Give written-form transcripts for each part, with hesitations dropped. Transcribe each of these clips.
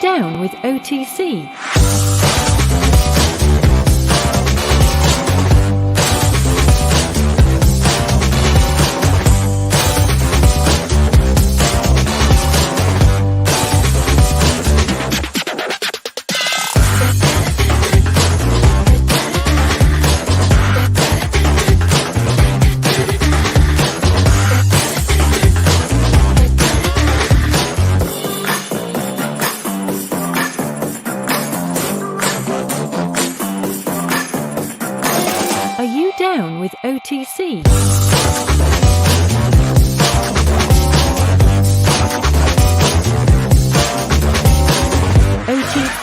down with OTC? Down with OTC. OTC.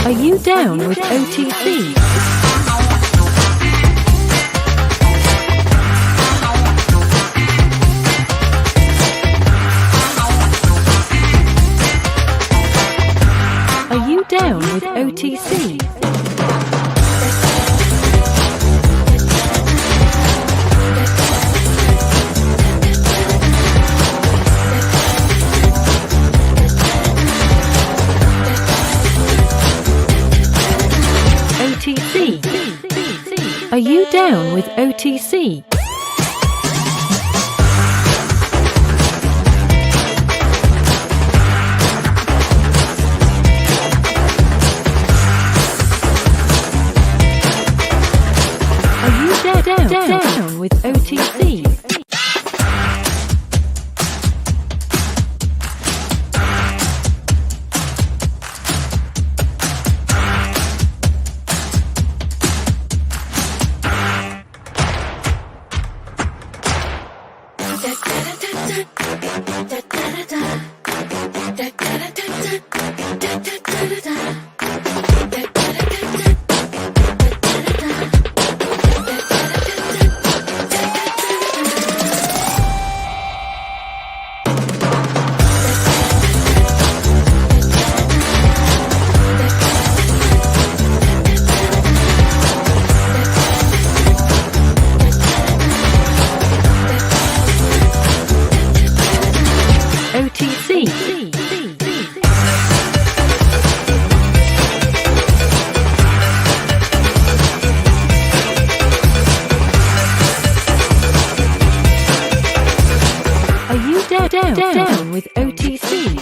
Are you down with OTC? Are you down with OTC? OTC. Are you down with OTC? Down with OTC. Down with OTC.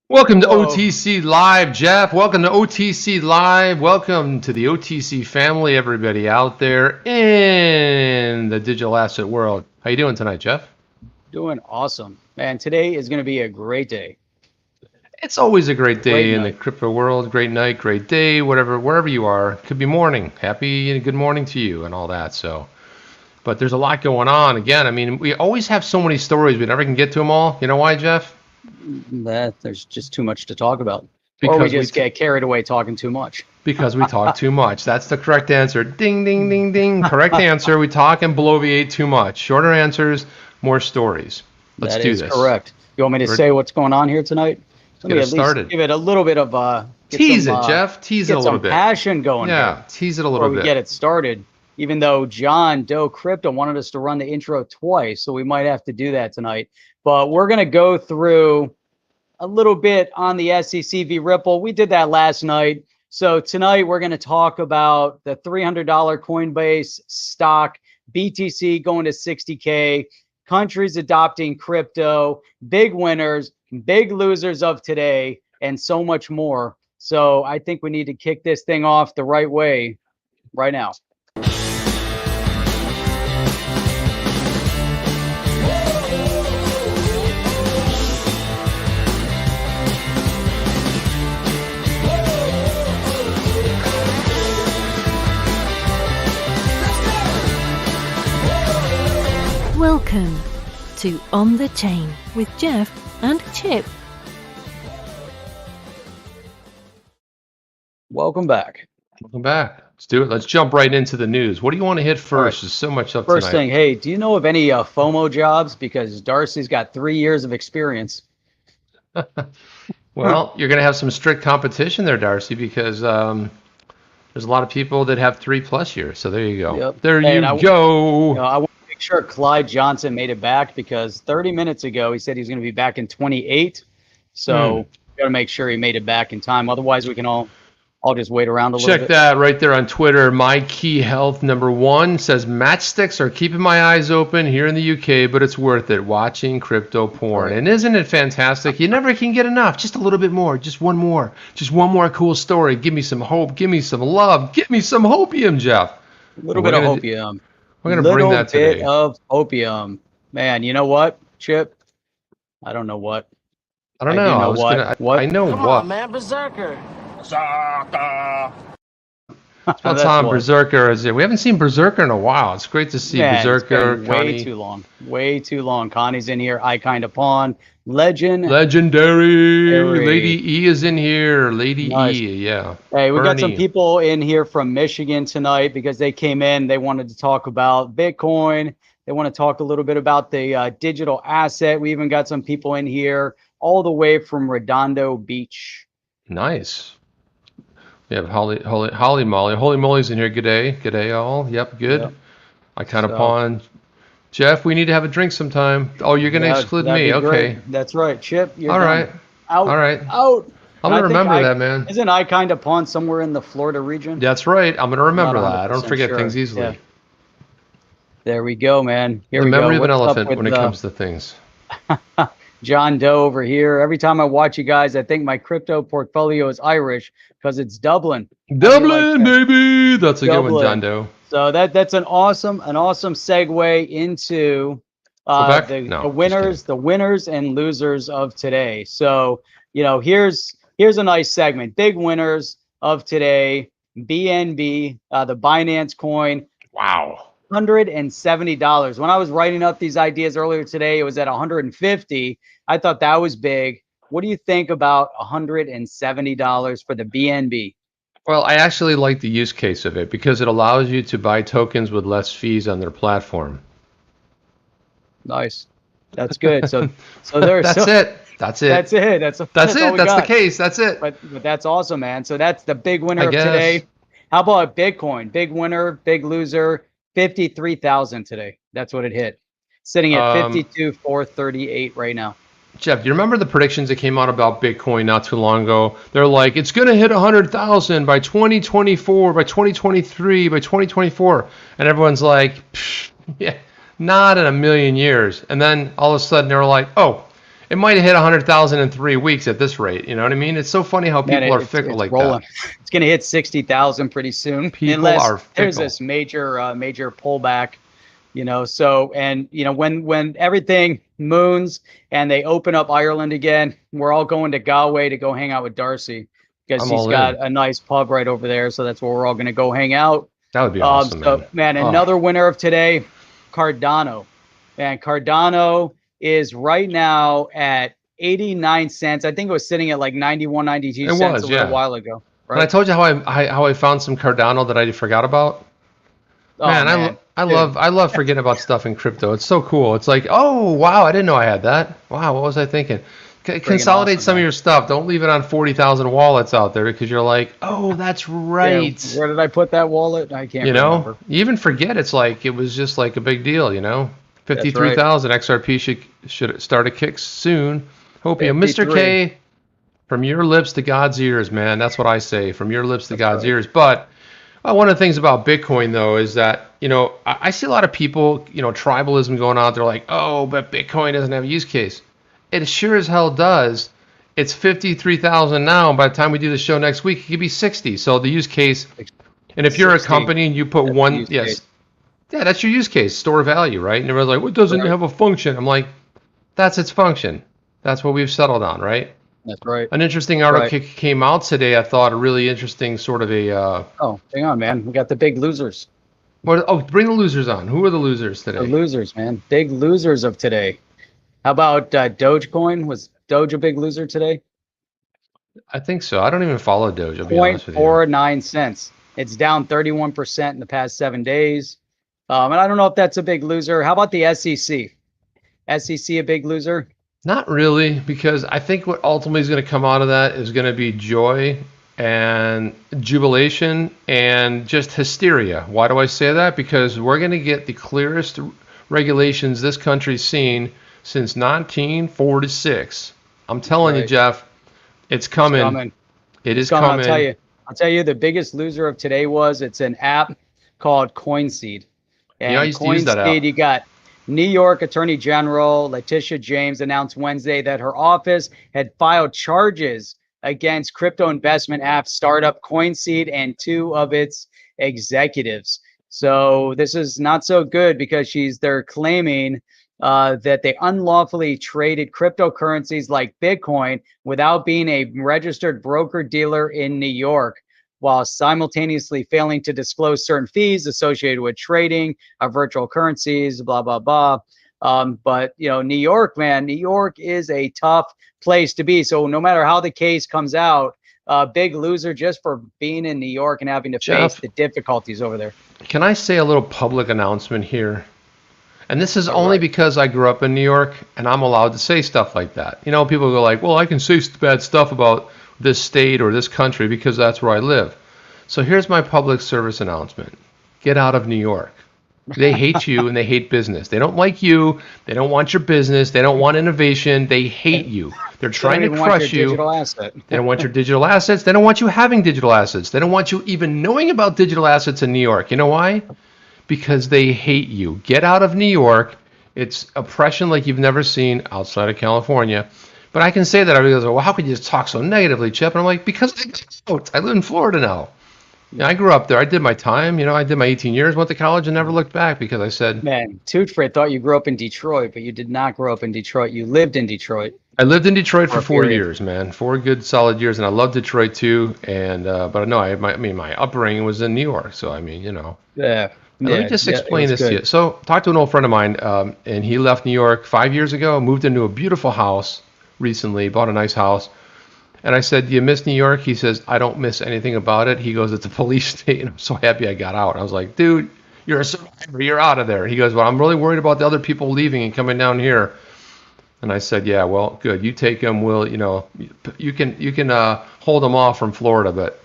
Welcome to OTC Live, Jeff. Welcome to OTC Live. Welcome to the OTC family, everybody out there in the digital asset world. How you doing tonight, Jeff? Doing awesome. Man, today is going to be a great day. It's always a great day in the crypto world. Great night, great day, wherever you are. Could be morning. Happy and good morning to you and all that. But there's a lot going on. Again, I mean, we always have so many stories. We never can get to them all. You know why, Jeff? There's just too much to talk about. Because or we just get carried away talking too much. Because we talk too much. That's the correct answer. Ding, ding, ding, ding. Correct answer. We talk and bloviate too much. Shorter answers, more stories. Let's do this. That is correct. You want me to say what's going on here tonight? Let me at least give it a little bit of tease it, Jeff. Tease it a little bit. Get some passion going. Yeah, tease it a little bit. Before we get it started. Even though John Doe Crypto wanted us to run the intro twice, so we might have to do that tonight. But we're going to go through a little bit on the SEC v Ripple. We did that last night. So tonight we're going to talk about the $300 Coinbase stock, BTC going to 60K, countries adopting crypto, big winners, big losers of today, and so much more. So I think we need to kick this thing off the right way right now. Welcome to On the Chain with Jeff and Chip. Welcome back. Welcome back. Let's do it. Let's jump right into the news. What do you want to hit first? There's so much up First tonight. thing, hey, do you know of any FOMO jobs? Because Darcy's got 3 years of experience. Well, you're going to have some strict competition there, Darcy, because there's a lot of people that have 3+ years. So there you go. Yep. There you go. I want to make sure Clyde Johnson made it back, because 30 minutes ago he said he's going to be back in 28. So got to make sure he made it back in time. Otherwise, we can all just wait around a little bit. Check that right there on Twitter. My Key Health #1 says matchsticks are keeping my eyes open here in the UK, but it's worth it watching crypto porn. Right. And isn't it fantastic? You never can get enough. Just a little bit more. Just one more cool story. Give me some hope. Give me some love. Give me some hopium, Jeff. A little bit of opium. We're going to bring that today. A little bit of opium. Man, you know what, Chip? I don't know what. I don't know. I know Come what. on, man, Berserker. That's Tom Berserker is here. We haven't seen Berserker in a while. It's great to see Berserker. It's been way too long. Way too long. Connie's in here. I kind of pawn. Legendary. Lady E is in here. Lady Nice. E, yeah. Hey, we got some Bernie. people in here from Michigan tonight because they came in. They wanted to talk about Bitcoin. They want to talk a little bit about the digital asset. We even got some people in here all the way from Redondo Beach. Nice. We have Holly Molly. Holy Molly's in here. Good day. Good day, all. Yep, good. Yep. I kind of pawn. Jeff, we need to have a drink sometime. Oh, you're going to exclude me. That'd be Okay. great. That's right. Chip, you're All done. right. Out. All right. Out. I'm And going to I think remember that, man. Isn't I kind of pawn somewhere in the Florida region? That's right. I'm going to remember Not that. I don't 100% forget sure. things easily. Yeah. There we go, man. Here The we go. memory of an What's up elephant with, when it comes to things. John Doe over here. Every time I watch you guys, I think my crypto portfolio is Irish because it's Dublin. Dublin, baby. That's a good one, Dublin. John Doe. So that's an awesome segue into Quebec? the No, the winners and losers of today. So here's a nice segment. Big winners of today: BNB, the Binance coin. Wow. $170. When I was writing up these ideas earlier today, it was at 150. I thought that was big. What do you think about $170 for the BNB? Well, I actually like the use case of it because it allows you to buy tokens with less fees on their platform. Nice. That's good. So there's That's it. That's it. That's it. all we That's the got. case. That's it. But that's awesome, man. So that's the big winner I of guess. today. How about Bitcoin? Big winner, big loser. 53,000 today. That's what it hit. Sitting at 52,438 right now. Jeff, do you remember the predictions that came out about Bitcoin not too long ago? They're like, it's going to hit 100,000 by 2024, by 2023, by 2024. And everyone's like, yeah, not in a million years. And then all of a sudden they're like, oh, it might have hit 100,000 in 3 weeks at this rate. You know what I mean? It's so funny how people are fickle like rolling. that. It's going to hit 60,000 pretty soon. People are fickle. There's this major pullback, So, and when everything moons and they open up Ireland again, we're all going to Galway to go hang out with Darcy because he's got a nice pub right over there. So that's where we're all going to go hang out. That would be awesome, man. Another winner of today, Cardano. And Cardano is right now at 89 cents. I think it was sitting at like 91, 92 cents a little while ago. Right? And I told you how I found some Cardano that I forgot about. Oh, man, I love forgetting about stuff in crypto. It's so cool. It's like, oh wow, I didn't know I had that. Wow, what was I thinking? Consolidate some of your stuff. Don't leave it on 40,000 wallets out there because you're like, oh, that's right. Yeah, where did I put that wallet? I can't remember. You even forget it's like it was just like a big deal, 53,000 XRP should start a kick soon. Hope you, Mr. K, from your lips to God's ears, man. That's what I say, from your lips to God's ears. But one of the things about Bitcoin, though, is that, I see a lot of people, tribalism going on. They're like, oh, but Bitcoin doesn't have a use case. It sure as hell does. It's 53,000 now. And by the time we do the show next week, it could be 60. So the use case, and if you're a company and you put one, yes. Yeah, that's your use case, store value, right? And everyone's like, well, it doesn't have a function. I'm like, that's its function. That's what we've settled on, right? That's right. An interesting article came out today. I thought a really interesting sort of a... oh, hang on, man. We got the big losers. Bring the losers on. Who are the losers today? The losers, man. Big losers of today. How about Dogecoin? Was Doge a big loser today? I think so. I don't even follow Doge, I'll be honest with you. 0.49 cents. It's down 31% in the past 7 days. And I don't know if that's a big loser. How about the SEC? SEC a big loser? Not really, because I think what ultimately is going to come out of that is going to be joy and jubilation and just hysteria. Why do I say that? Because we're going to get the clearest regulations this country's seen since 1946. I'm telling you, Jeff, it's coming. It's coming. It is coming. coming. I'll tell you, the biggest loser of today it's an app called CoinSeed. And I used to use that app. You got New York Attorney General Letitia James announced Wednesday that her office had filed charges against crypto investment app startup CoinSeed and 2 of its executives. So this is not so good because they're claiming that they unlawfully traded cryptocurrencies like Bitcoin without being a registered broker dealer in New York, while simultaneously failing to disclose certain fees associated with trading of virtual currencies, blah, blah, blah. But, New York, man, New York is a tough place to be. So no matter how the case comes out, big loser just for being in New York and having to face the difficulties over there. Can I say a little public announcement here? And this is only because I grew up in New York and I'm allowed to say stuff like that. People go like, well, I can say bad stuff about this state or this country because that's where I live. So here's my public service announcement. Get out of New York. They hate you and they hate business. They don't like you. They don't want your business. They don't want innovation. They hate you. They're trying to crush you. They don't want your digital assets. They don't want you having digital assets. They don't want you even knowing about digital assets in New York. You know why? Because they hate you. Get out of New York. It's oppression like you've never seen outside of California. But I can say that. Everybody goes, well, how could you just talk so negatively, Chip? And I'm like, because I live in Florida now. I grew up there. I did my time. I did my 18 years, went to college, and never looked back because I said... Man, Tootfred thought you grew up in Detroit, but you did not grow up in Detroit. You lived in Detroit. I lived in Detroit for 4 years, man. 4 good, solid years, and I love Detroit too. And but no, my upbringing was in New York, so Yeah. Let me just explain this to you. So, talked to an old friend of mine, and he left New York 5 years ago, moved into a beautiful house recently, bought a nice house. And I said, do you miss New York? He says, I don't miss anything about it. He goes, it's a police state, and I'm so happy I got out. I was like, dude, you're a survivor. You're out of there. He goes, well, I'm really worried about the other people leaving and coming down here. And I said, yeah, well, good. You take them. You can hold them off from Florida, but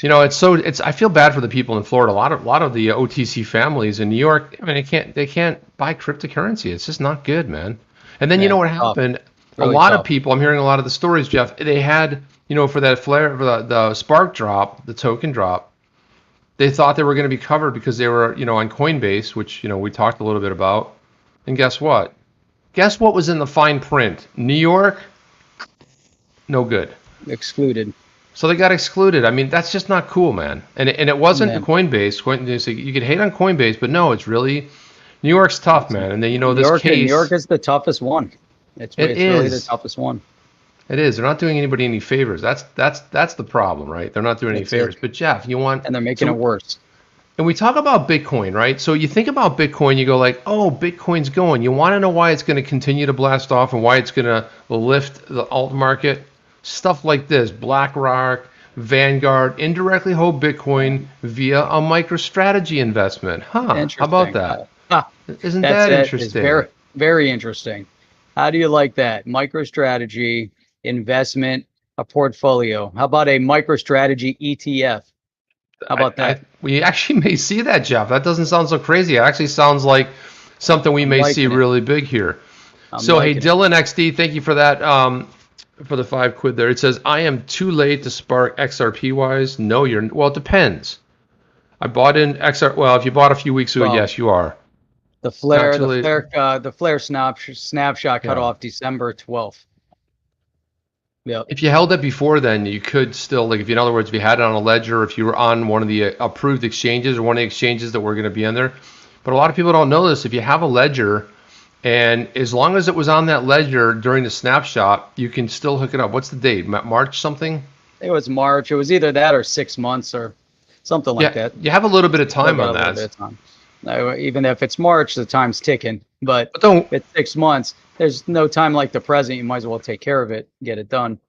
I feel bad for the people in Florida. A lot of the OTC families in New York, they can't buy cryptocurrency. It's just not good, man. And then you know what happened? Really a lot of people, I'm hearing a lot of the stories, Jeff, they had, for that flare, for the spark drop, the token drop, they thought they were going to be covered because they were, on Coinbase, which, we talked a little bit about. And guess what? Guess what was in the fine print? New York, no good. Excluded. So they got excluded. I mean, that's just not cool, man. And it wasn't Coinbase. You could hate on Coinbase, but no, it's really, New York's tough, man. And then, this case. New York is the toughest one. It's really the toughest one. It is. They're not doing anybody any favors. That's the problem, right? They're not doing any favors. But Jeff, and they're making it worse. And we talk about Bitcoin, right? So you think about Bitcoin, you go like, oh, Bitcoin's going. You want to know why it's going to continue to blast off and why it's going to lift the alt market? Stuff like this: BlackRock, Vanguard indirectly hold Bitcoin via a MicroStrategy investment. How about that? Isn't that interesting? It's very, very interesting. How do you like that? MicroStrategy investment, a portfolio. How about a MicroStrategy ETF? How about that? We actually may see that, Jeff. That doesn't sound so crazy. It actually sounds like something we may see really big here. Hey, Dylan XD, thank you for that, for the $5 there. It says, I am too late to spark XRP wise. No, well, it depends. I bought in XR. Well, if you bought a few weeks ago, yes, you are. The flare snapshot cut off December 12th. Yeah. If you held it before then, you could still, in other words, if you had it on a ledger, if you were on one of the approved exchanges or one of the exchanges that were going to be on there. But a lot of people don't know this. If you have a ledger, and as long as it was on that ledger during the snapshot, you can still hook it up. What's the date? March something? It was March. It was either that or 6 months or something like that. You have a little bit of time on that. Even if it's March, the time's ticking. But if it's 6 months, there's no time like the present. You might as well take care of it, get it done.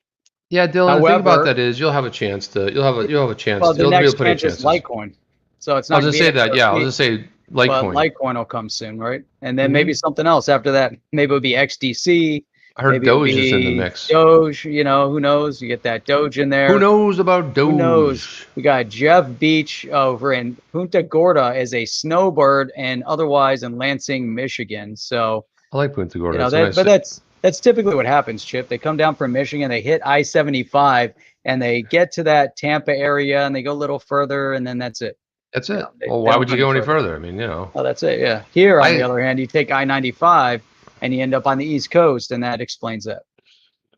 Yeah, Dylan. The thing about that is you'll have a chance to. You'll have a chance. Well, the next chance is Litecoin. So it's not. I was gonna say that. Yeah, I was gonna say Litecoin. But Litecoin will come soon, right? And then maybe something else after that. Maybe it'll be XDC. I heard Maybe it'll Doge is in the be mix. Doge, you know, who knows? You get that Doge in there. Who knows about Doge? Who knows? We got Jeff Beach over in Punta Gorda as a snowbird and otherwise in Lansing, Michigan. So, I like Punta Gorda. you know, It's a nice but that's typically what happens, Chip. They come down from Michigan, they hit I-75, and they get to that Tampa area, and they go a little further, and then that's it. That's it. You know, Well, they why don't would you go go any further. further? I mean, you know. Oh, that's it. Yeah. Here, on the other hand, you take I-95 and you end up on the East Coast, and that explains that.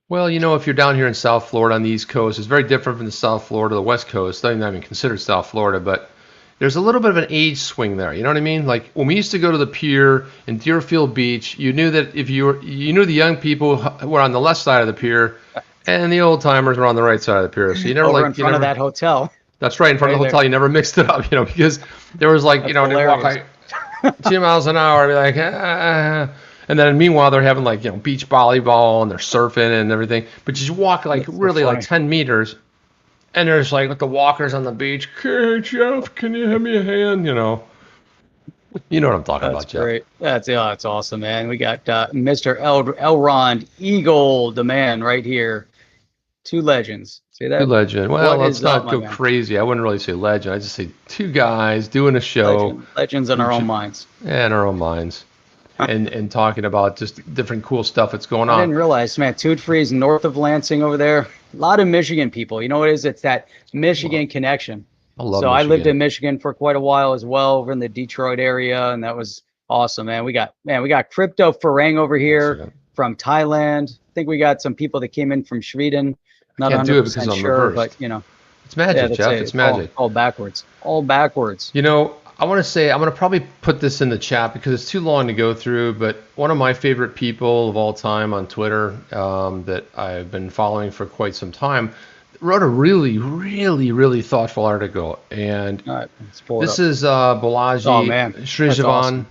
Well, you know, if you're down here in South Florida on the East Coast, it's very different from the South Florida, the West Coast. I don't even consider South Florida, but there's a little bit of an age swing there. You know what I mean? Like when we used to go to the pier in Deerfield Beach, you knew that if you knew the young people were on the left side of the pier, and the old timers were on the right side of the pier. So you never Over in front of that hotel. That's right, in front of the hotel. You never mixed it up, you know, because there was like, That's you know, they walk like 2 miles an hour, be like, and then meanwhile they're having like, you know, beach volleyball and they're surfing and everything. But you just walk like really like 10 meters, and there's like with the walkers on the beach. Hey, Jeff, can you give me a hand? You know what I'm talking about, Jeff. Great. That's awesome, man. We got Mr. Elrond Eagle, the man, right here. Two legends. See that? Two legend. Well, let's not go man? crazy. I wouldn't really say legend. I just say two guys doing a show. Legends in our own minds. Yeah, in our own minds. And talking about just different cool stuff that's going on. I didn't realize, man, Toot Free's north of Lansing over there. A lot of Michigan people. You know what it is? It's that Michigan connection. I love So Michigan. I lived in Michigan for quite a while as well, over in the Detroit area, and that was awesome, man. We got Crypto Farang over here from Thailand. I think we got some people that came in from Sweden. Not 100% sure, but you know. It's magic, Jeff. It's magic. All backwards. All backwards. You know, I want to say, I'm going to probably put this in the chat because it's too long to go through, but one of my favorite people of all time on Twitter that I've been following for quite some time wrote a really, really, really thoughtful article. And this is Balaji Srijavan. Awesome.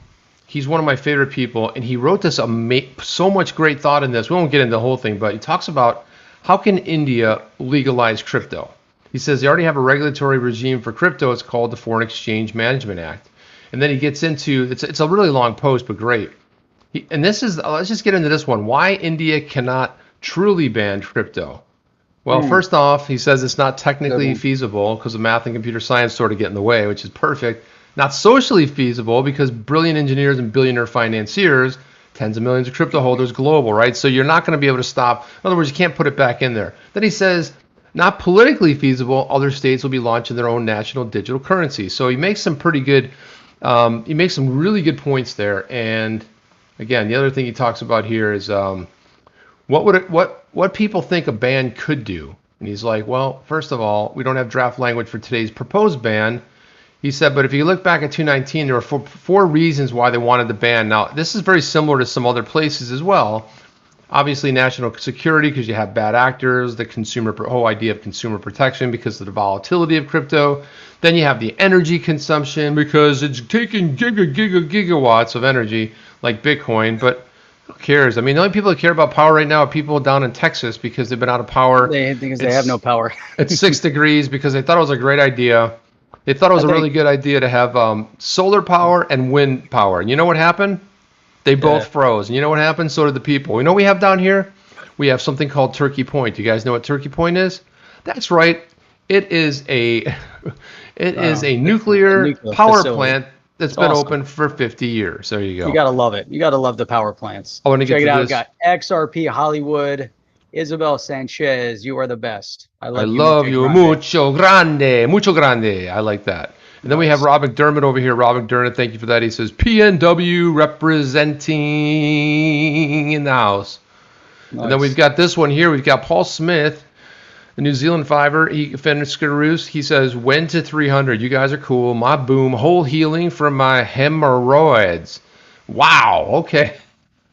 He's one of my favorite people, and he wrote this so much great thought in this. We won't get into the whole thing, but he talks about how can India legalize crypto? He says they already have a regulatory regime for crypto. It's called the Foreign Exchange Management Act. And then he gets into, it's a really long post, but great. Let's just get into this one. Why India cannot truly ban crypto? Well, first off, he says it's not technically feasible because the math and computer science sort of get in the way, which is perfect. Not socially feasible because brilliant engineers and billionaire financiers, tens of millions of crypto holders global, right? So you're not going to be able to stop. In other words, you can't put it back in there. Then he says, not politically feasible, other states will be launching their own national digital currency. So he makes some pretty good, he makes some really good points there. And again, the other thing he talks about here is what people think a ban could do. And he's like, well, first of all, we don't have draft language for today's proposed ban. He said, but if you look back at 2019, there were four reasons why they wanted the ban. Now, this is very similar to some other places as well. Obviously, national security because you have bad actors, the whole idea of consumer protection because of the volatility of crypto. Then you have the energy consumption because it's taking gigawatts of energy like Bitcoin. But who cares? I mean, the only people that care about power right now are people down in Texas because they've been out of power. Because they have no power. It's 6 degrees because they thought it was a great idea. They thought it was a really good idea to have solar power and wind power. And you know what happened? They both froze. And you know what happened? So did the people. You know what we have down here? We have something called Turkey Point. You guys know what Turkey Point is? That's right. It is a nuclear power plant that's been open for 50 years. There you go. You got to love it. You got to love the power plants. I want to Check get it to out. this. We got XRP Hollywood. Isabel Sanchez, you are the best. I love you. Mucho grande. Mucho grande. I like that. And then we have Rob McDermott over here. Rob McDermott, thank you for that. He says, PNW representing in the house. Nice. And then we've got this one here. We've got Paul Smith, the New Zealand Fiver. He says, when to 300? You guys are cool. My boom. Whole healing from my hemorrhoids. Wow. Okay.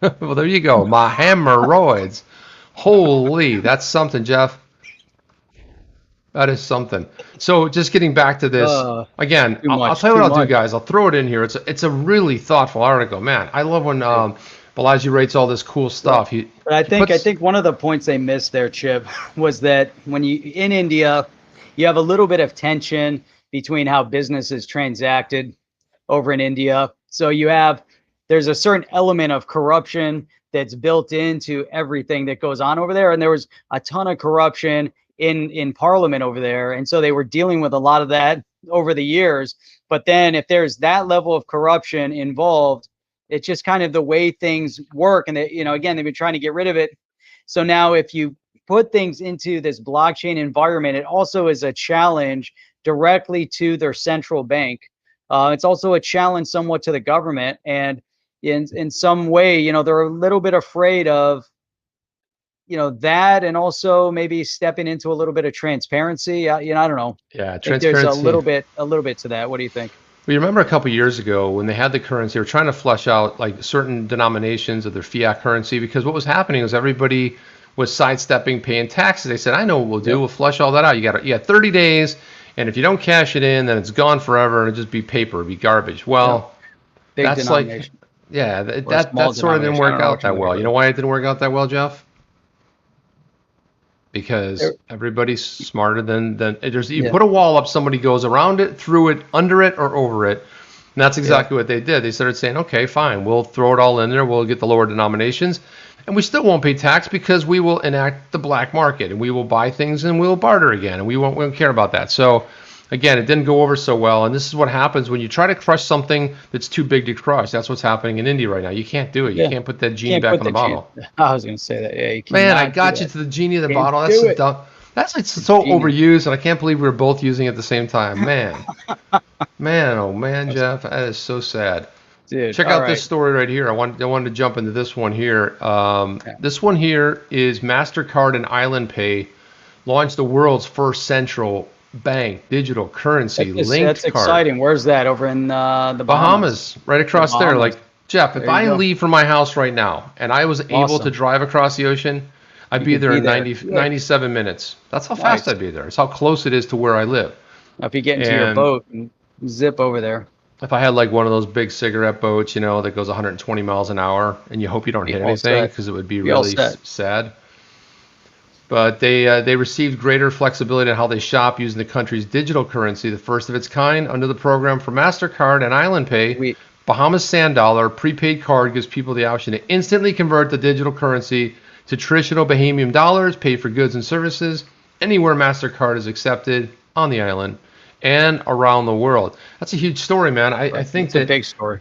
Well, there you go. My hemorrhoids. Holy, that's something, Jeff. That is something. So just getting back to this, again, I'll tell you what I'll do, guys. I'll throw it in here. It's a really thoughtful article. Man, I love when Balaji writes all this cool stuff. But I think one of the points they missed there, Chip, was that when in India, you have a little bit of tension between how business is transacted over in India. So there's a certain element of corruption that's built into everything that goes on over there. And there was a ton of corruption in Parliament over there. And so they were dealing with a lot of that over the years. But then if there's that level of corruption involved, it's just kind of the way things work. And they, you know, again, they've been trying to get rid of it. So now if you put things into this blockchain environment, it also is a challenge directly to their central bank. It's also a challenge somewhat to the government. And in some way, you know, they're a little bit afraid of, you know, that, and also maybe stepping into a little bit of transparency. You know, I don't know. Yeah, There's transparency. a little bit to that. What do you think? Well, you remember a couple years ago when they had the currency, they were trying to flush out like certain denominations of their fiat currency, because what was happening was everybody was sidestepping paying taxes. They said, I know what we'll do. Yep. We'll flush all that out. You got 30 days, and if you don't cash it in, then it's gone forever, and it'll just be paper, it'll be garbage. Well, Big that's like, denomination. yeah, Or that small sort of didn't denomination. I work don't know out what you that well. wanna You know why it didn't work out that well, Jeff? Because everybody's smarter than there's, you put a wall up, somebody goes around it, through it, under it, or over it. And that's exactly what they did. They started saying, okay, fine, we'll throw it all in there, we'll get the lower denominations, and we still won't pay tax because we will enact the black market, and we will buy things and we'll barter again, and we won't care about that. So again, it didn't go over so well, and this is what happens when you try to crush something that's too big to crush. That's what's happening in India right now. You can't do it. You can't put that genie back in the bottle. I was going to say that. Yeah, you Man, I cannot got do you that. to the genie of the Can't bottle. do That's it. dumb. That's like so Genius. overused, and I can't believe we were both using it at the same time. Man, man, oh man, Jeff, that is so sad. Dude, Check all out right. this story right here. I wanted to jump into this one here. This one here is MasterCard and Island Pay launched the world's first central bank digital currency linked That's card. exciting. Where's that? Over in the Bahamas, right across there. Bahamas. Like, Jeff, if There you I go. leave from my house right now and I was able to Awesome. drive across the ocean, I'd be could there be in there. 90, Yeah. 97 minutes. That's how fast Nice. I'd be there. It's how close it is to where I live. Now, if you get into your And- boat and zip over there, If I had like one of those big cigarette boats, you know, that goes 120 miles an hour, and you hope you don't hit all anything set. because it would be Be all really set. sad. But they received greater flexibility in how they shop using the country's digital currency, the first of its kind under the program for MasterCard and Island Pay. we Bahamas Sand Dollar prepaid card gives people the option to instantly convert the digital currency to traditional Bahamian dollars, pay for goods and services anywhere MasterCard is accepted on the island and around the world. That's a huge story, man. I think it's a that, big story.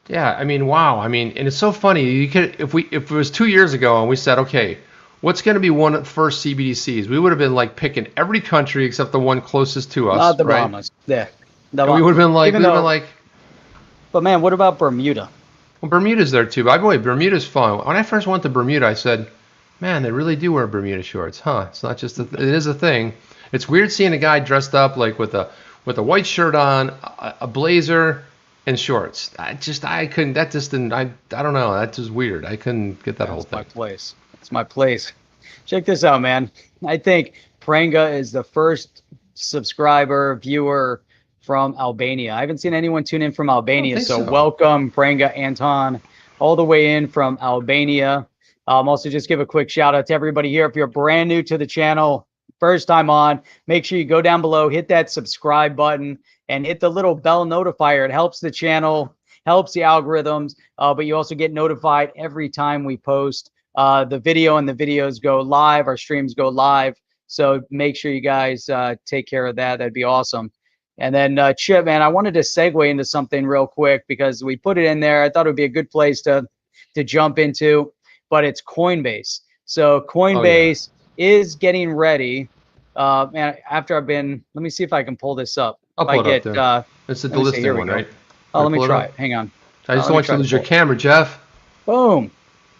yeah, I mean, wow. I mean, and it's so funny. You could, if it was 2 years ago and we said, okay, what's going to be one of the first CBDCs? We would have been like picking every country except the one closest to us, Not the right? Bahamas. Yeah. The And we would have been like, Even but man, what about Bermuda? well, Bermuda's there too. By the way, Bermuda's fun. When I first went to Bermuda, I said, man, they really do wear Bermuda shorts, huh? It's not just it is a thing. It's weird seeing a guy dressed up like with a white shirt on, a blazer, and shorts. I couldn't. That just didn't. I don't know. That's just weird. I couldn't get that whole That's my thing. place. It's my place. Check this out, man. I think Pranga is the first subscriber, viewer from Albania. I haven't seen anyone tune in from Albania. think So so. welcome, Pranga, Anton, all the way in from Albania. Also, just give a quick shout out to everybody here. If you're brand new to the channel, first time on, make sure you go down below, hit that subscribe button, and hit the little bell notifier. It helps the channel, helps the algorithms, but you also get notified every time we post the video, and the videos go live, our streams go live. So make sure you guys take care of that. That'd be awesome. And then Chip, man, I wanted to segue into something real quick because we put it in there. I thought it would be a good place to jump into, but it's Coinbase. So Coinbase is getting ready. Man, after I've been, let me see if I can pull this up. I'll If I pull it up get, there. It's the let me see, listing here we one, go. right? Oh, let me Pull it try up? it. Hang on. I just let don't me want you try to to lose your pull it. camera, Jeff. Boom.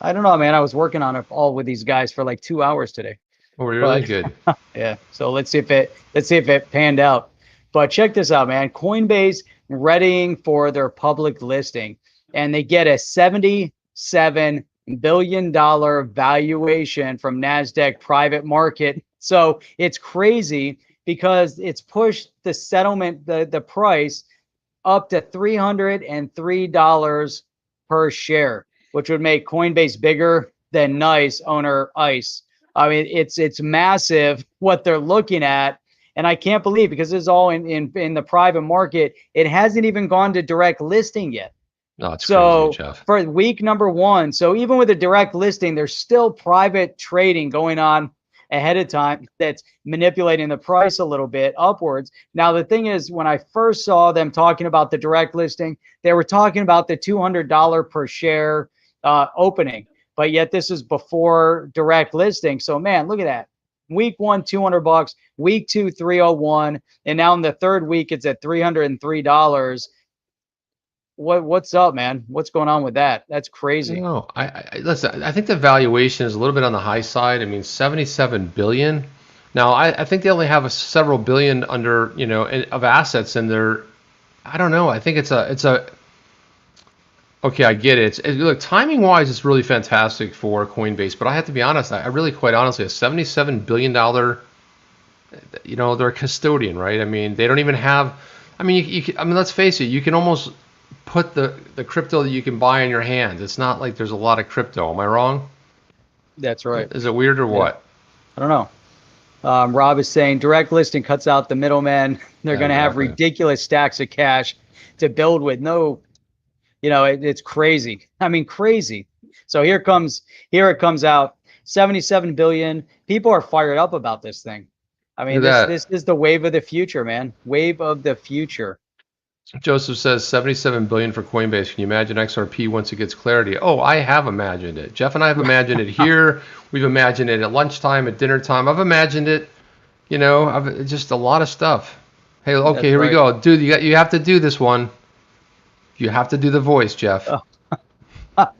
I don't know, man. I was working on it all with these guys for like 2 hours today. Oh, really But- good. Yeah. So let's see if it panned out. But check this out, man. Coinbase readying for their public listing, and they get a $77 billion valuation from NASDAQ private market. So it's crazy because it's pushed the settlement, the price up to $303 per share, which would make Coinbase bigger than NICE owner ICE. I mean, it's massive what they're looking at. And I can't believe, because this is all in the private market, it hasn't even gone to direct listing yet. No, it's So crazy, Jeff. for week number 1, so even with a direct listing, there's still private trading going on ahead of time that's manipulating the price a little bit upwards. Now, the thing is, when I first saw them talking about the direct listing, they were talking about the $200 per share opening, but yet this is before direct listing. So man, look at that. Week 1, $200, week 2, 301, and now in the third week, it's at $303. What's up, man? What's going on with that? That's crazy. No, listen. I think the valuation is a little bit on the high side. I mean, 77 billion. Now, I think they only have several billion under, of assets in their. I don't know. I think it's a. Okay, I get it. Look, timing wise, it's really fantastic for Coinbase, but I have to be honest. I really, quite honestly, a $77 billion. They're a custodian, right? I mean, they don't even have. I mean, I mean, let's face it. You can almost put the crypto that you can buy in your hands. It's not like there's a lot of crypto. Am I wrong? That's right. Is it weird or what? I don't know. Rob is saying direct listing cuts out the middleman. They're going to have ridiculous stacks of cash to build with. No, it's crazy. I mean, crazy. So here it comes out. 77 billion. People are fired up about this thing. I mean, this is the wave of the future, man. Wave of the future. Joseph says 77 billion for Coinbase. Can you imagine XRP once it gets clarity? Oh, I have imagined it. Jeff and I have imagined it here. We've imagined it at lunchtime, at dinner time. I've imagined it. Just a lot of stuff. Hey, okay, That's here right. we go, dude. You have to do this one. You have to do the voice, Jeff. You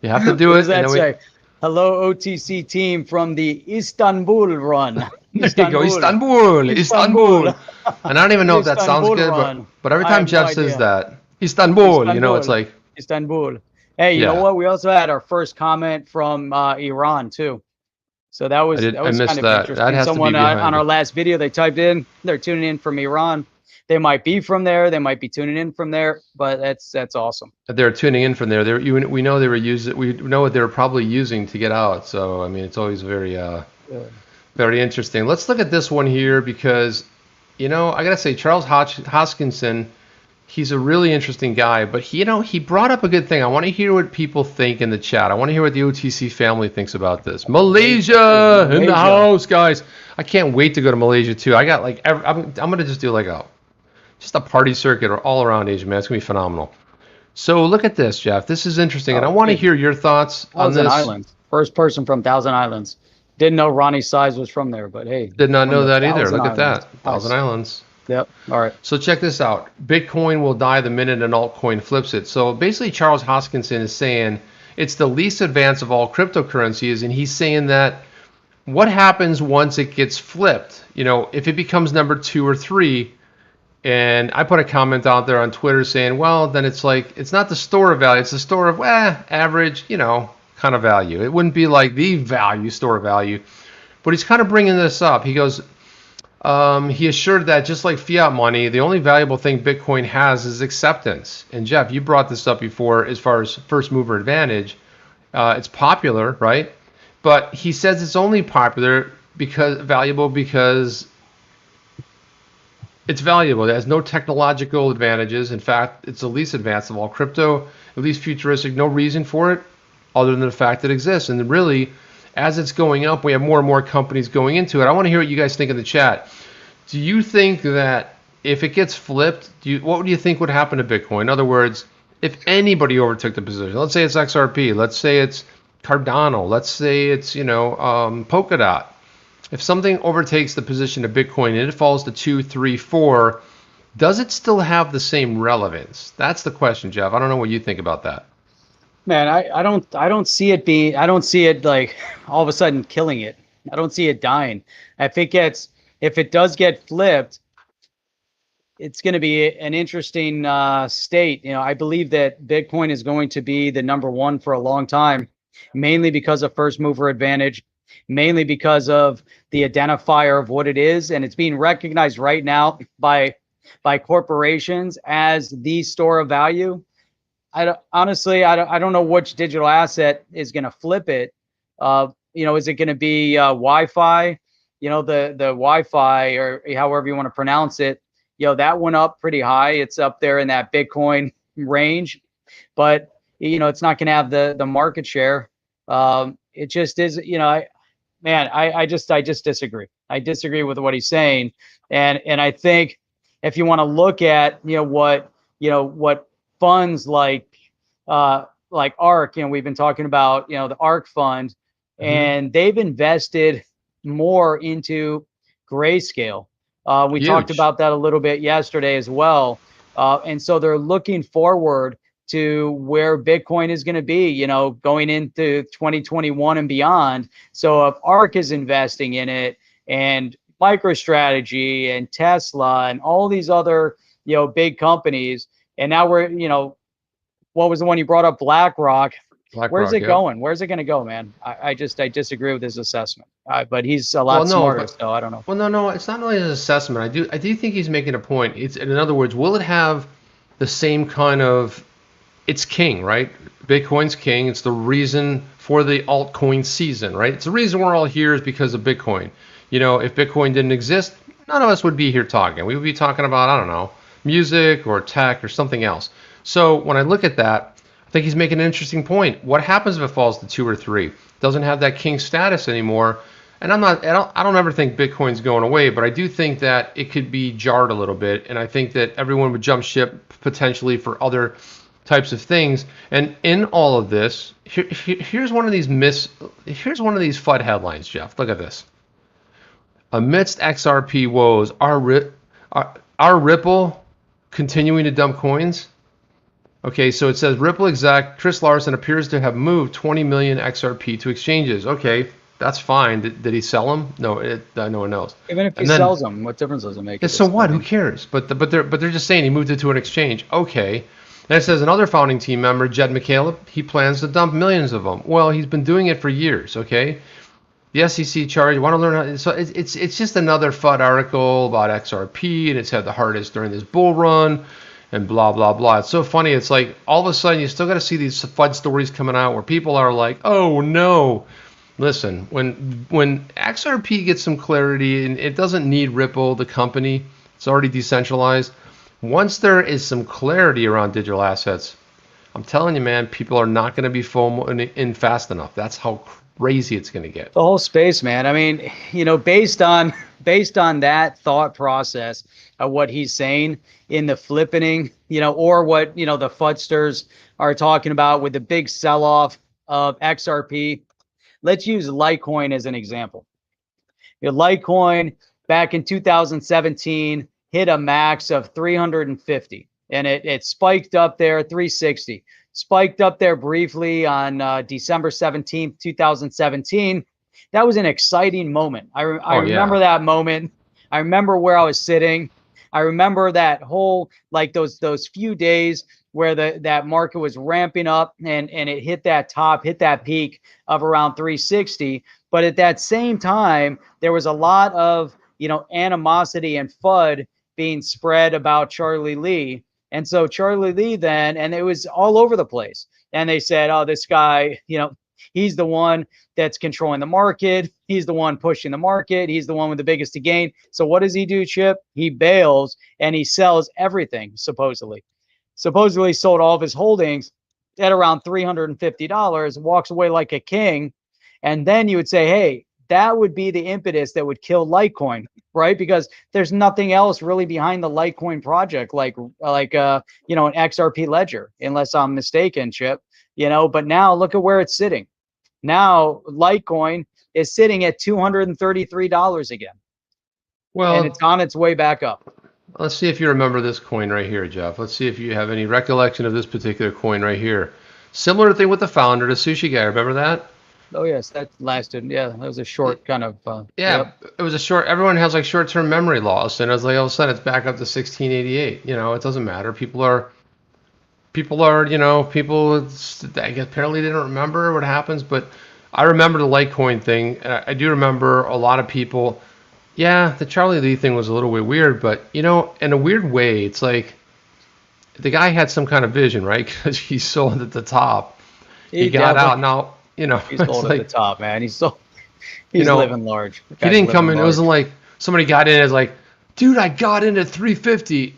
have to do what it. Does that say? Hello, OTC team from the Istanbul run. Istanbul. And I don't even know if that sounds good, but every time Jeff says that, Istanbul, it's like Istanbul. Hey, you know what? We also had our first comment from Iran too. So that was kind of interesting. That has Someone to be on our last video, they typed in, they're tuning in from Iran. They might be from there. They might be tuning in from there, but that's awesome. They're tuning in from there. We know they were using. We know what they were probably using to get out. So I mean, it's always very, very interesting. Let's look at this one here because, I gotta say, Charles Hoskinson, he's a really interesting guy. But he brought up a good thing. I want to hear what people think in the chat. I want to hear what the OTC family thinks about this. Malaysia in the house, guys. I can't wait to go to Malaysia too. I got I'm gonna just do just a party circuit all around Asia, man. It's going to be phenomenal. So look at this, Jeff. This is interesting, and I want to hear your thoughts on this. Thousand Islands. First person from Thousand Islands. Didn't know Ronnie Size was from there, but hey. Did not know that either. Look at that. Thousand Islands. Yep. All right. So check this out. Bitcoin will die the minute an altcoin flips it. So basically, Charles Hoskinson is saying it's the least advanced of all cryptocurrencies, and he's saying that what happens once it gets flipped? If it becomes number 2 or 3, and I put a comment out there on Twitter saying, well, then it's not the store of value. It's the store of, average, kind of value. It wouldn't be like the value, store of value. But he's kind of bringing this up. He goes, he assured that just like fiat money, the only valuable thing Bitcoin has is acceptance. And Jeff, you brought this up before as far as first mover advantage. It's popular, right? But he says it's only valuable because it's valuable. It has no technological advantages. In fact, it's the least advanced of all crypto, at least futuristic. No reason for it other than the fact that it exists. And really, as it's going up, we have more and more companies going into it. I want to hear what you guys think in the chat. Do you think that if it gets flipped, what do you think would happen to Bitcoin? In other words, if anybody overtook the position, let's say it's XRP, let's say it's Cardano, let's say it's Polkadot. If something overtakes the position of Bitcoin and it falls to 2, 3, 4, does it still have the same relevance? That's the question, Jeff. I don't know what you think about that. Man, I don't see it like all of a sudden killing it. I don't see it dying. If it does get flipped, it's going to be an interesting state. I believe that Bitcoin is going to be the number 1 for a long time, mainly because of first mover advantage, mainly because of the identifier of what it is, and it's being recognized right now by corporations as the store of value. Honestly, I don't know which digital asset is going to flip it. Is it going to be Wi-Fi? The Wi-Fi, or however you want to pronounce it. That went up pretty high. It's up there in that Bitcoin range, but it's not going to have the market share. It just is, I just disagree. I disagree with what he's saying, and I think if you want to look at what funds like ARK, we've been talking about the ARK fund, and they've invested more into Grayscale. We talked about that a little bit yesterday as well, and so they're looking forward to where Bitcoin is going to be, going into 2021 and beyond. So if ARK is investing in it, and MicroStrategy and Tesla and all these other, big companies, and now we're, what was the one you brought up? BlackRock. Where's it going? Where's it going to go, man? I disagree with his assessment. But he's a lot smarter, so I don't know. Well, no, it's not really his assessment. I do think he's making a point. In other words, will it have the same kind of? It's king, right? Bitcoin's king. It's the reason for the altcoin season, right? It's the reason we're all here is because of Bitcoin. If Bitcoin didn't exist, none of us would be here talking. We would be talking about, I don't know, music or tech or something else. So when I look at that, I think he's making an interesting point. What happens if it falls to 2 or 3? Doesn't have that king status anymore. And I don't ever think Bitcoin's going away, but I do think that it could be jarred a little bit. And I think that everyone would jump ship potentially for other types of things. And in all of this, here's one of these FUD headlines, Jeff. Look at this. Amidst XRP woes, are Ripple continuing to dump coins? Okay, so it says Ripple exec Chris Larsen appears to have moved 20 million XRP to exchanges. Okay, that's fine. Did he sell them? No, no one knows. Even if he sells them, what difference does it make? So what? Who cares? But they're just saying he moved it to an exchange. Okay. And it says another founding team member, Jed McCaleb, he plans to dump millions of them. Well, he's been doing it for years. Okay. The SEC charge. Want to learn how? So it's just another FUD article about XRP, and it's had the hardest during this bull run, and blah blah blah. It's so funny. It's like all of a sudden you still got to see these FUD stories coming out where people are like, oh no. Listen, when XRP gets some clarity, and it doesn't need Ripple, the company, it's already decentralized. Once there is some clarity around digital assets, I'm telling you, man, people are not going to be FOMO in fast enough. That's how crazy it's going to get. The whole space, man. I mean, based on that thought process of what he's saying in the flippening, or what, the FUDsters are talking about with the big sell-off of XRP. Let's use Litecoin as an example. Litecoin back in 2017 hit a max of 350, and it spiked up there, 360. Spiked up there briefly on December 17th, 2017. That was an exciting moment. I remember that moment. I remember where I was sitting. I remember that whole, like those few days where that market was ramping up and it hit that peak of around 360. But at that same time, there was a lot of, animosity and FUD being spread about Charlie Lee. And so Charlie Lee then, and it was all over the place. And they said, oh, this guy, he's the one that's controlling the market. He's the one pushing the market. He's the one with the biggest to gain. So what does he do, Chip? He bails and he sells everything, supposedly. Supposedly sold all of his holdings at around $350, walks away like a king. And then you would say, hey, that would be the impetus that would kill Litecoin, right? Because there's nothing else really behind the Litecoin project, like an XRP ledger, unless I'm mistaken, Chip. But now look at where it's sitting. Now Litecoin is sitting at $233 again. Well, and it's on its way back up. Let's see if you remember this coin right here, Jeff. Let's see if you have any recollection of this particular coin right here. Similar thing with the founder, the sushi guy. Remember that? Oh yes, that lasted. Yeah, that was a short kind of. It was a short. Everyone has like short-term memory loss, and it's like all of a sudden it's back up to 1688. It doesn't matter. People apparently didn't remember what happens, but I remember the Litecoin thing, and I do remember a lot of people. Yeah, the Charlie Lee thing was a little bit weird, but in a weird way, it's like the guy had some kind of vision, right? Because he sold at the top. He got out now. He's sold at the top, man. He's living large. He didn't come in. It wasn't like somebody got in as like, dude, I got in at 350.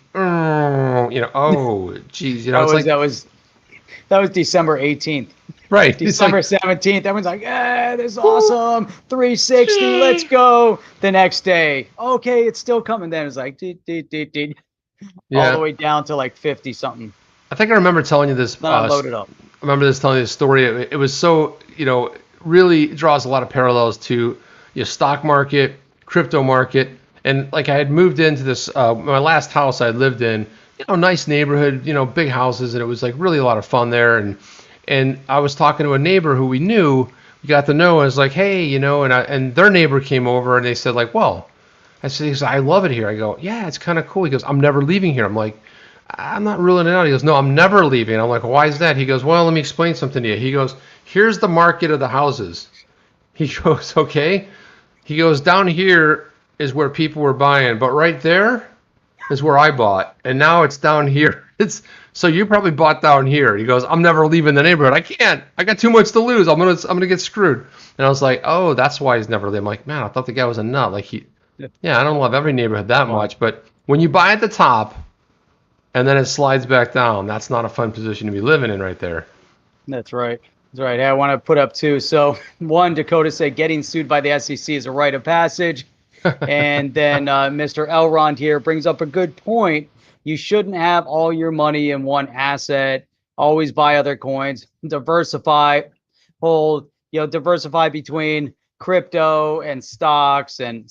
oh, geez, that it's was like, that was December 18th. right. It's December like, 17th, everyone's like, this is awesome. 360, let's go. The next day, okay, it's still coming. Then it's like, all the yeah. way down to like 50 something. I think I remember telling you this. Then I loaded up. I remember telling you this story. It was so, really draws a lot of parallels to stock market, crypto market. And like I had moved into this, my last house I lived in, nice neighborhood, big houses. And it was like really a lot of fun there. And I was talking to a neighbor who we knew, we got to know. I was like, hey, and their neighbor came over and they said like, well, I said, I love it here. I go, yeah, it's kind of cool. He goes, I'm never leaving here. I'm like, I'm not ruling it out. He goes, no, I'm never leaving. I'm like, why is that? He goes, well, let me explain something to you. He goes, here's the market of the houses. He goes, okay. He goes, down here is where people were buying, but right there is where I bought. And now it's down here. So you probably bought down here. He goes, I'm never leaving the neighborhood. I can't. I got too much to lose. I'm gonna get screwed. And I was like, oh, that's why he's never leaving. I'm like, man, I thought the guy was a nut. Like yeah, I don't love every neighborhood that much, but when you buy at the top and then it slides back down, that's not a fun position to be living in right there. That's right. That's right. Hey, I want to put up two. So one, Dakota said getting sued by the SEC is a rite of passage. And then Mr. Elrond here brings up a good point. You shouldn't have all your money in one asset. Always buy other coins. Diversify. Hold. Diversify between crypto and stocks and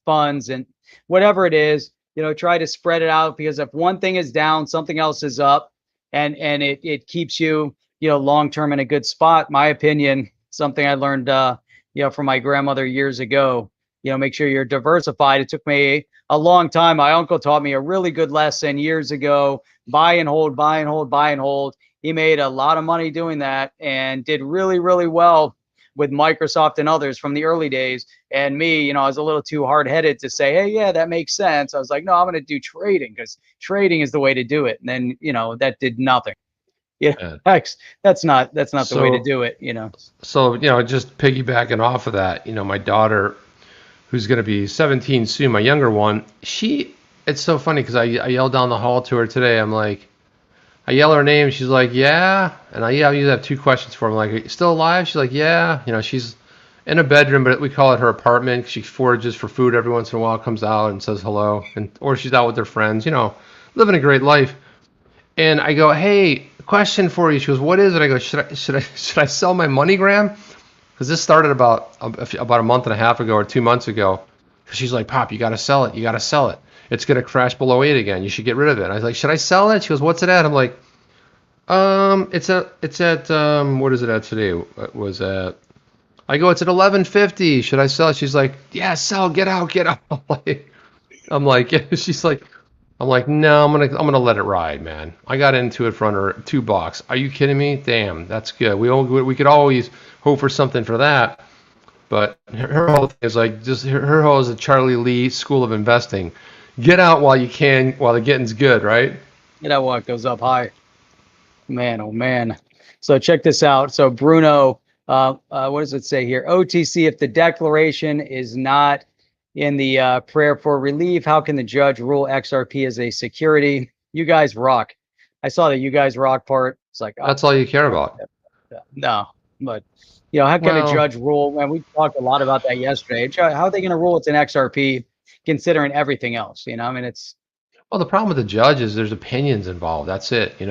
funds and whatever it is. Try to spread it out, because if one thing is down, something else is up, and it keeps you long term in a good spot. My opinion, something I learned from my grandmother years ago. Make sure you're diversified. It took me a long time. My uncle taught me a really good lesson years ago. Buy and hold, buy and hold, buy and hold. He made a lot of money doing that and did really, really well with Microsoft and others from the early days. And me, I was a little too hard-headed to say, hey, yeah, that makes sense. I was like, no, I'm going to do trading because trading is the way to do it. And then, that did nothing. Yeah, that's not the way to do it, So, just piggybacking off of that, my daughter, who's going to be 17 soon, my younger one, it's so funny because I yelled down the hall to her today. I'm like, I yell her name. She's like, yeah. And I usually have two questions for her. I'm like, are you still alive? She's like, yeah. She's in a bedroom, but we call it her apartment. She forages for food every once in a while, comes out and says hello. Or she's out with her friends, living a great life. And I go, hey, question for you. She goes, what is it? I go, should I sell my MoneyGram? Because this started about a month and a half ago or 2 months ago. She's like, Pop, you got to sell it. You got to sell it. It's going to crash below 8 again. You should get rid of it. I was like, should I sell it? She goes, what's it at? I'm like, it's at what is it at today? I go, it's at 11.50. Should I sell it? She's like, yeah, sell, get out. I'm like, yeah. She's like, I'm like, no, I'm gonna let it ride, man. I got into it for under $2. Are you kidding me? Damn, that's good. We could always hope for something for that. But her whole thing is like, just her whole is a Charlie Lee school of investing. Get out while you can, while the getting's good, right? Get out while it goes up high. Man, oh man. So check this out. So Bruno, what does it say here? OTC, if the declaration is not in the prayer for relief, how can the judge rule XRP as a security? You guys rock. I saw the you guys rock part. It's like, that's all you care about. No, but how can a judge rule? And we talked a lot about that yesterday. How are they going to rule it's an XRP, considering everything else? It's. Well, the problem with the judge is there's opinions involved. That's it. And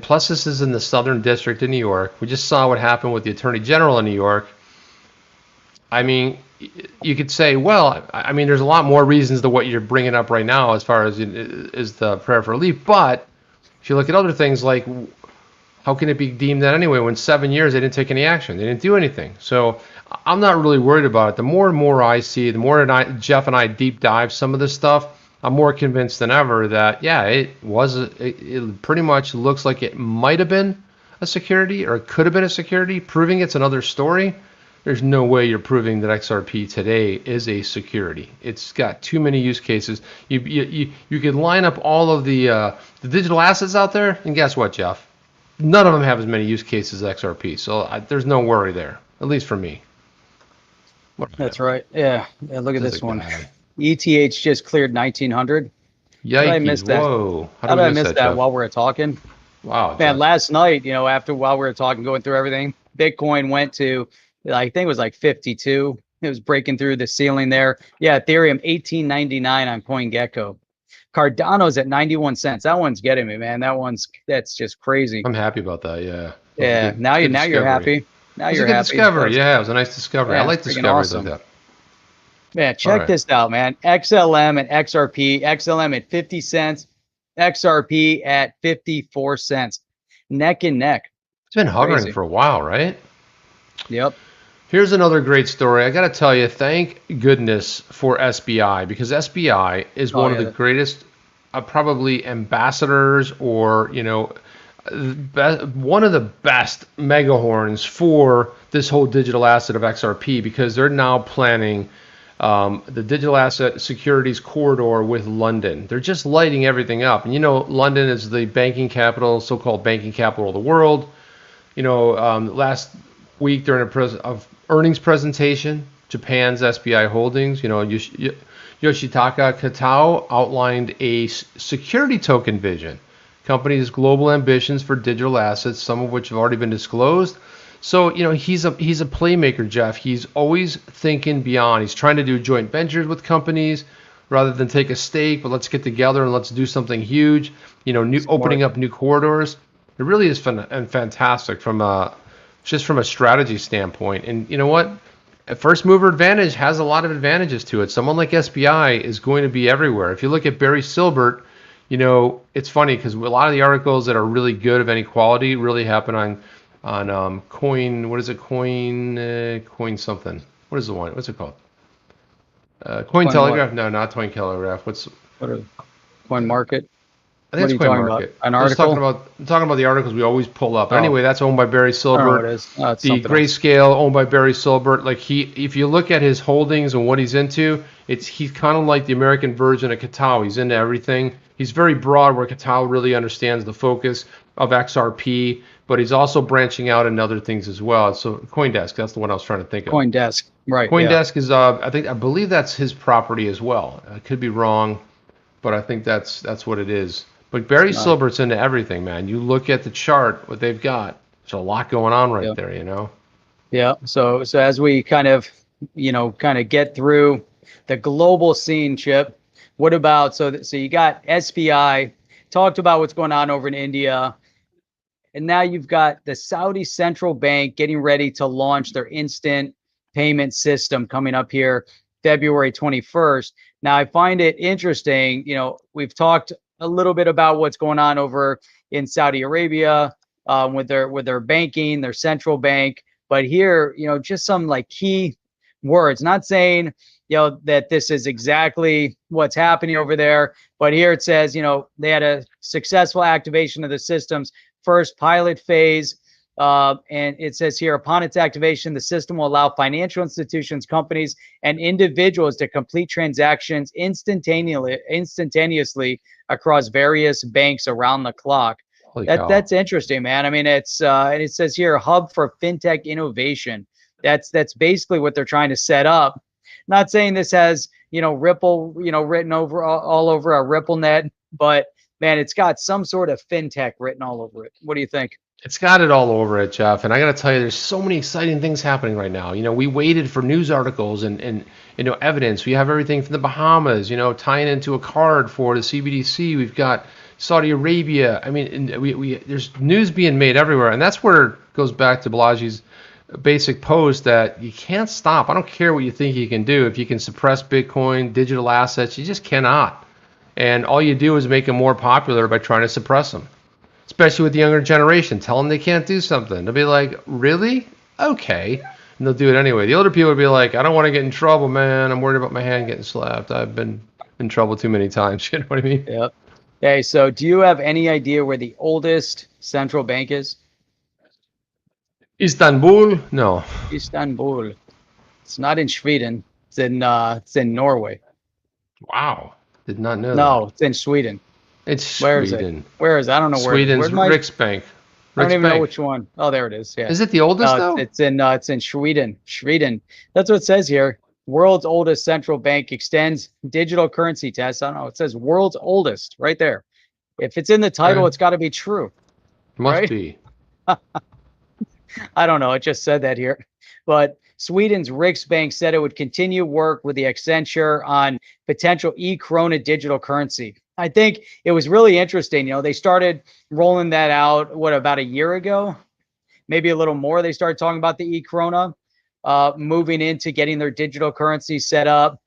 plus this is in the Southern District of New York. We just saw what happened with the Attorney General in New York. I mean, you could say, well, I mean, there's a lot more reasons to what you're bringing up right now as far as is the prayer for relief. But if you look at other things, like how can it be deemed that anyway when 7 years they didn't take any action? They didn't do anything. So I'm not really worried about it. The more and more I see, the more Jeff and I deep dive some of this stuff, I'm more convinced than ever that, yeah, it pretty much looks like it might have been a security or it could have been a security. Proving it's another story. There's no way you're proving that XRP today is a security. It's got too many use cases. You could line up all of the digital assets out there, and guess what, Jeff? None of them have as many use cases as XRP. So there's no worry there, at least for me. That's right. Yeah. Look at this one. ETH just cleared 1900. did I miss Yikes! that? Whoa! How How did did I we miss miss that, that Jeff? while we were talking? Wow, Man, Jeff. last night, while we were talking, going through everything, Bitcoin went to, I think it was like 52. It was breaking through the ceiling there. Yeah, Ethereum 18.99 on CoinGecko. Cardano's at 91 cents. That one's getting me, man. That's just crazy. I'm happy about that. Yeah, that was a Yeah, good, now good you're discovery. happy. Now It was a you're good happy. discovery. Yeah, it was a nice discovery. I Yeah, like it's freaking discoveries like awesome. that. Man, All check right. this out, man. XLM and XRP. XLM at 50 cents. XRP at 54 cents. Neck and neck. It's been hovering Crazy. for a while, right? Yep. Here's another great story. I got to tell you, thank goodness for SBI, because SBI is Oh, one of yeah. the greatest, probably ambassadors, or one of the best megahorns for this whole digital asset of XRP, because they're now planning the digital asset securities corridor with London. They're just lighting everything up. And London is the banking capital, so-called banking capital of the world. Last week during a earnings presentation, Japan's SBI Holdings, Yoshitaka Kitao outlined a security token vision, company's global ambitions for digital assets, some of which have already been disclosed. So, he's a playmaker, Jeff. He's always thinking beyond. He's trying to do joint ventures with companies rather than take a stake, but let's get together and let's do something huge, opening up new corridors. It really is fantastic from a strategy standpoint. And you know what? A first mover advantage has a lot of advantages to it. Someone like SBI is going to be everywhere. If you look at Barry Silbert, it's funny because a lot of the articles that are really good of any quality really happen on Coin. What is it? Coin something. What is the one? What's it called? Coin Telegraph? No, not Coin Telegraph. What Coin Market? I think What it's are you Coin talking Market. about? An I'm article? talking about the articles we always pull up. Oh. Anyway, that's owned by Barry I don't know what Silbert. it is. Oh, it's The something else. Grayscale owned by Barry Silbert. Like if you look at his holdings and what he's into, he's kind of like the American version of Kitao. He's into everything. He's very broad, where Kitao really understands the focus of XRP, but he's also branching out in other things as well. So CoinDesk, that's the one I was trying to think of. CoinDesk, right? CoinDesk is I believe that's his property as well. I could be wrong, but I think that's what it is. But Barry Silbert's into everything, man. You look at the chart, what they've got. There's a lot going on right there, Yeah. So as we kind of get through the global scene, Chip. What about so you got SBI, talked about what's going on over in India, and now you've got the Saudi Central Bank getting ready to launch their instant payment system coming up here February 21st. Now I find it interesting, we've talked a little bit about what's going on over in Saudi Arabia with their banking, their central bank, but here, just some like key words, not saying that this is exactly what's happening over there, but here it says they had a successful activation of the system's first pilot phase, and it says here, upon its activation, the system will allow financial institutions, companies, and individuals to complete transactions instantaneously across various banks around the clock. That's interesting, man. I mean, it's and it says here, hub for fintech innovation. That's basically what they're trying to set up. Not saying this has Ripple written over all over a Ripple net, but man, it's got some sort of fintech written all over it. What do you think? It's got it all over it, Jeff. And I got to tell you, there's so many exciting things happening right now. We waited for news articles and evidence. We have everything from the Bahamas, tying into a card for the CBDC. We've got Saudi Arabia. I mean, there's news being made everywhere. And that's where it goes back to Balaji's basic post that you can't stop. I don't care what you think you can do. If you can suppress Bitcoin, digital assets, you just cannot. And all you do is make them more popular by trying to suppress them. Especially with the younger generation, tell them they can't do something. They'll be like, really? Okay. And they'll do it anyway. The older people would be like, I don't want to get in trouble, man. I'm worried about my hand getting slapped. I've been in trouble too many times. You know what I mean? Yep. Okay, so do you have any idea where the oldest central bank is? Istanbul? No. Istanbul. It's not in Sweden. It's in Norway. Wow. Did not know that. No, it's in Sweden. It's Where Sweden. is it? Where is it? I don't know where. Sweden's Riksbank. I don't even know which one. Oh, there it is. Yeah. Is it the oldest though? It's in Sweden. Sweden. That's what it says here. World's oldest central bank extends digital currency test. I don't know. It says world's oldest right there. If it's in the title, Okay. it's got to be true. Must Right? be. I don't know. It just said that here. But Sweden's Riksbank said it would continue work with the Accenture on potential e-krona digital currency. I think it was really interesting. They started rolling that out, about a year ago? Maybe a little more. They started talking about the e-krona, moving into getting their digital currency set up.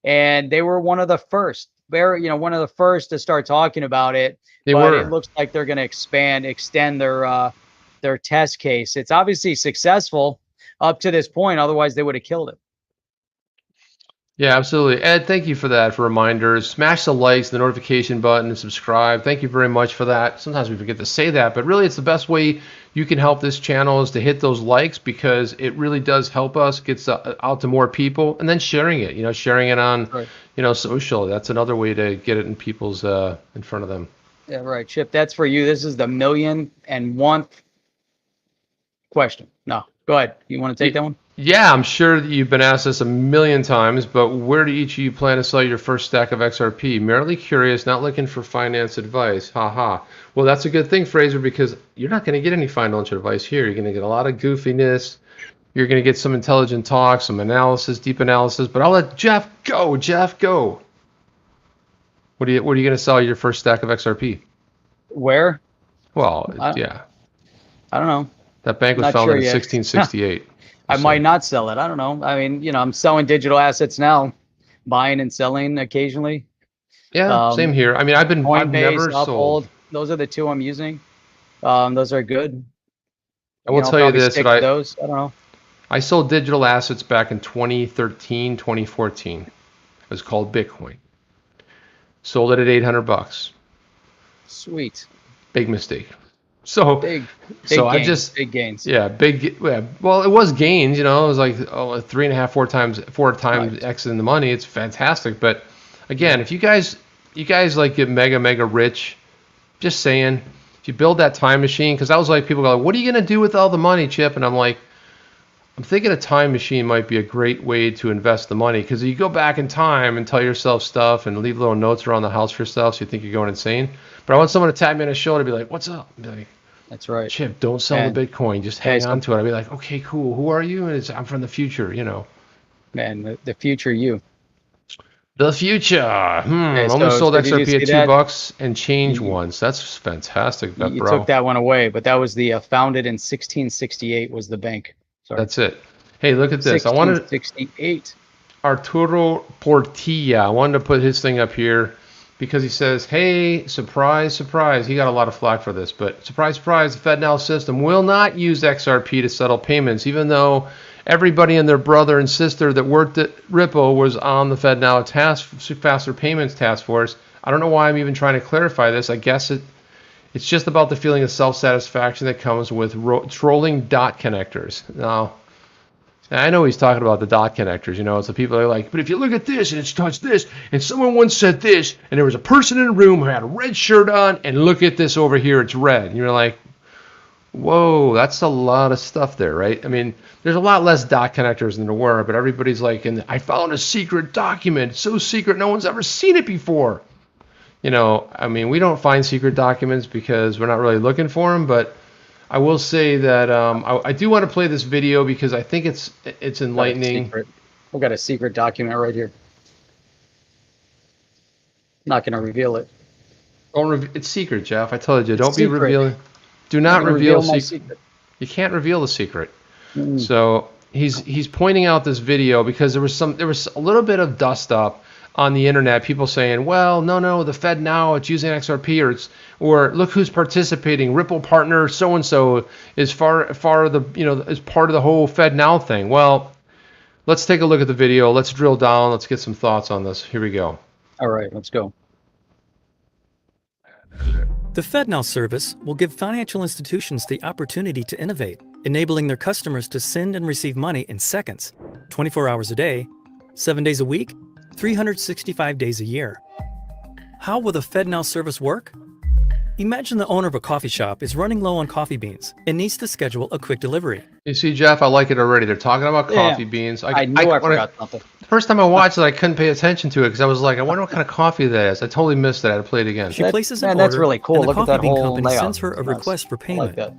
And they were one of the first, one of the first to start talking about it. They but were. It looks like they're going to extend their test case. It's obviously successful up to this point. Otherwise, they would have killed it. Yeah, absolutely. Ed, thank you for that, for reminders. Smash the likes, the notification button, and subscribe. Thank you very much for that. Sometimes we forget to say that, but really it's the best way you can help this channel is to hit those likes, because it really does help us, gets out to more people, and then sharing it, sharing it on, Right. social. That's another way to get it in people's, in front of them. Yeah, right. Chip, that's for you. This is the 1,000,001th question. No, go ahead. You want to take that one? Yeah, I'm sure that you've been asked this a million times, but where do each of you plan to sell your first stack of XRP? Merely curious, not looking for finance advice. Ha. Well, that's a good thing, Fraser, because you're not going to get any financial advice here. You're going to get a lot of goofiness. You're going to get some intelligent talk, some analysis, deep analysis. But I'll let Jeff go. Jeff, go. Where are you going to sell your first stack of XRP? Where? Well, I don't know. That bank was Not founded sure in yet. 1668. I might not sell it. I don't know. I mean, I'm selling digital assets now, buying and selling occasionally. Yeah, same here. I mean, I've Coinbase, never Uphold. sold. Those are the two I'm using. Those are good. I will tell you probably this, stick that to those. I don't know. I sold digital assets back in 2013, 2014. It was called Bitcoin. Sold it at $800. Sweet. Big mistake. So Big so gains, big gains. Yeah, well, it was gains, it was like 3.5, 4 times Right. X in the money. It's fantastic. But again, if you guys like get mega rich, just saying, if you build that time machine, because I was like, people go, what are you going to do with all the money, Chip? And I'm like, I'm thinking a time machine might be a great way to invest the money, because you go back in time and tell yourself stuff and leave little notes around the house for yourself so you think you're going insane. But I want someone to tap me on the shoulder and be like, what's up? And be like, That's right. Chip, don't sell the Bitcoin. Just hang on to it. I'd be like, okay, cool. Who are you? And I'm from the future, Man, the future you. The future. I so only sold did you XRP at see $2 and change once. That's fantastic, You bro. took that one away, but that was the founded in 1668 was the bank. Sorry. That's it. Hey, look at this. I wanted 1668. Arturo Portilla. I wanted to put his thing up here because he says, hey, surprise, surprise. He got a lot of flack for this, but surprise, surprise, the FedNow system will not use XRP to settle payments, even though everybody and their brother and sister that worked at Ripple was on the FedNow Faster Payments Task Force. I don't know why I'm even trying to clarify this. I guess it's just about the feeling of self-satisfaction that comes with trolling dot connectors. Now, I know he's talking about the dot connectors, so people are like, but if you look at this and it's touched this, and someone once said this, and there was a person in the room who had a red shirt on, and look at this over here, it's red. And you're like, whoa, that's a lot of stuff there, right? I mean, there's a lot less dot connectors than there were, but everybody's like, and I found a secret document. It's so secret, no one's ever seen it before. I mean, we don't find secret documents because we're not really looking for them, but I will say that I do want to play this video because I think it's enlightening. We've got a secret document right here. Not going to reveal it. It's secret, Jeff. I told you, don't be secret. revealing. Do not reveal my secret. You can't reveal the secret. So he's pointing out this video because there was a little bit of dust up on the internet, people saying, well, no, the FedNow, it's using XRP, or look who's participating, Ripple partner so-and-so is is part of the whole FedNow thing. Well, let's take a look at the video. Let's drill down. Let's get some thoughts on this. Here we go. All right, let's go. The FedNow service will give financial institutions the opportunity to innovate, enabling their customers to send and receive money in seconds, 24 hours a day, 7 days a week, 365 days a year. How will the FedNow service work? Imagine the owner of a coffee shop is running low on coffee beans and needs to schedule a quick delivery. You see, Jeff, I like it already. They're talking about coffee beans. I knew I forgot something. first time I watched it, I couldn't pay attention to it because I was like, I wonder what kind of coffee that is. I totally missed it. I had to play it again. She places an order, that's really cool. and the Look at coffee that bean whole company layout. sends her a It's nice. request for I like payment. that.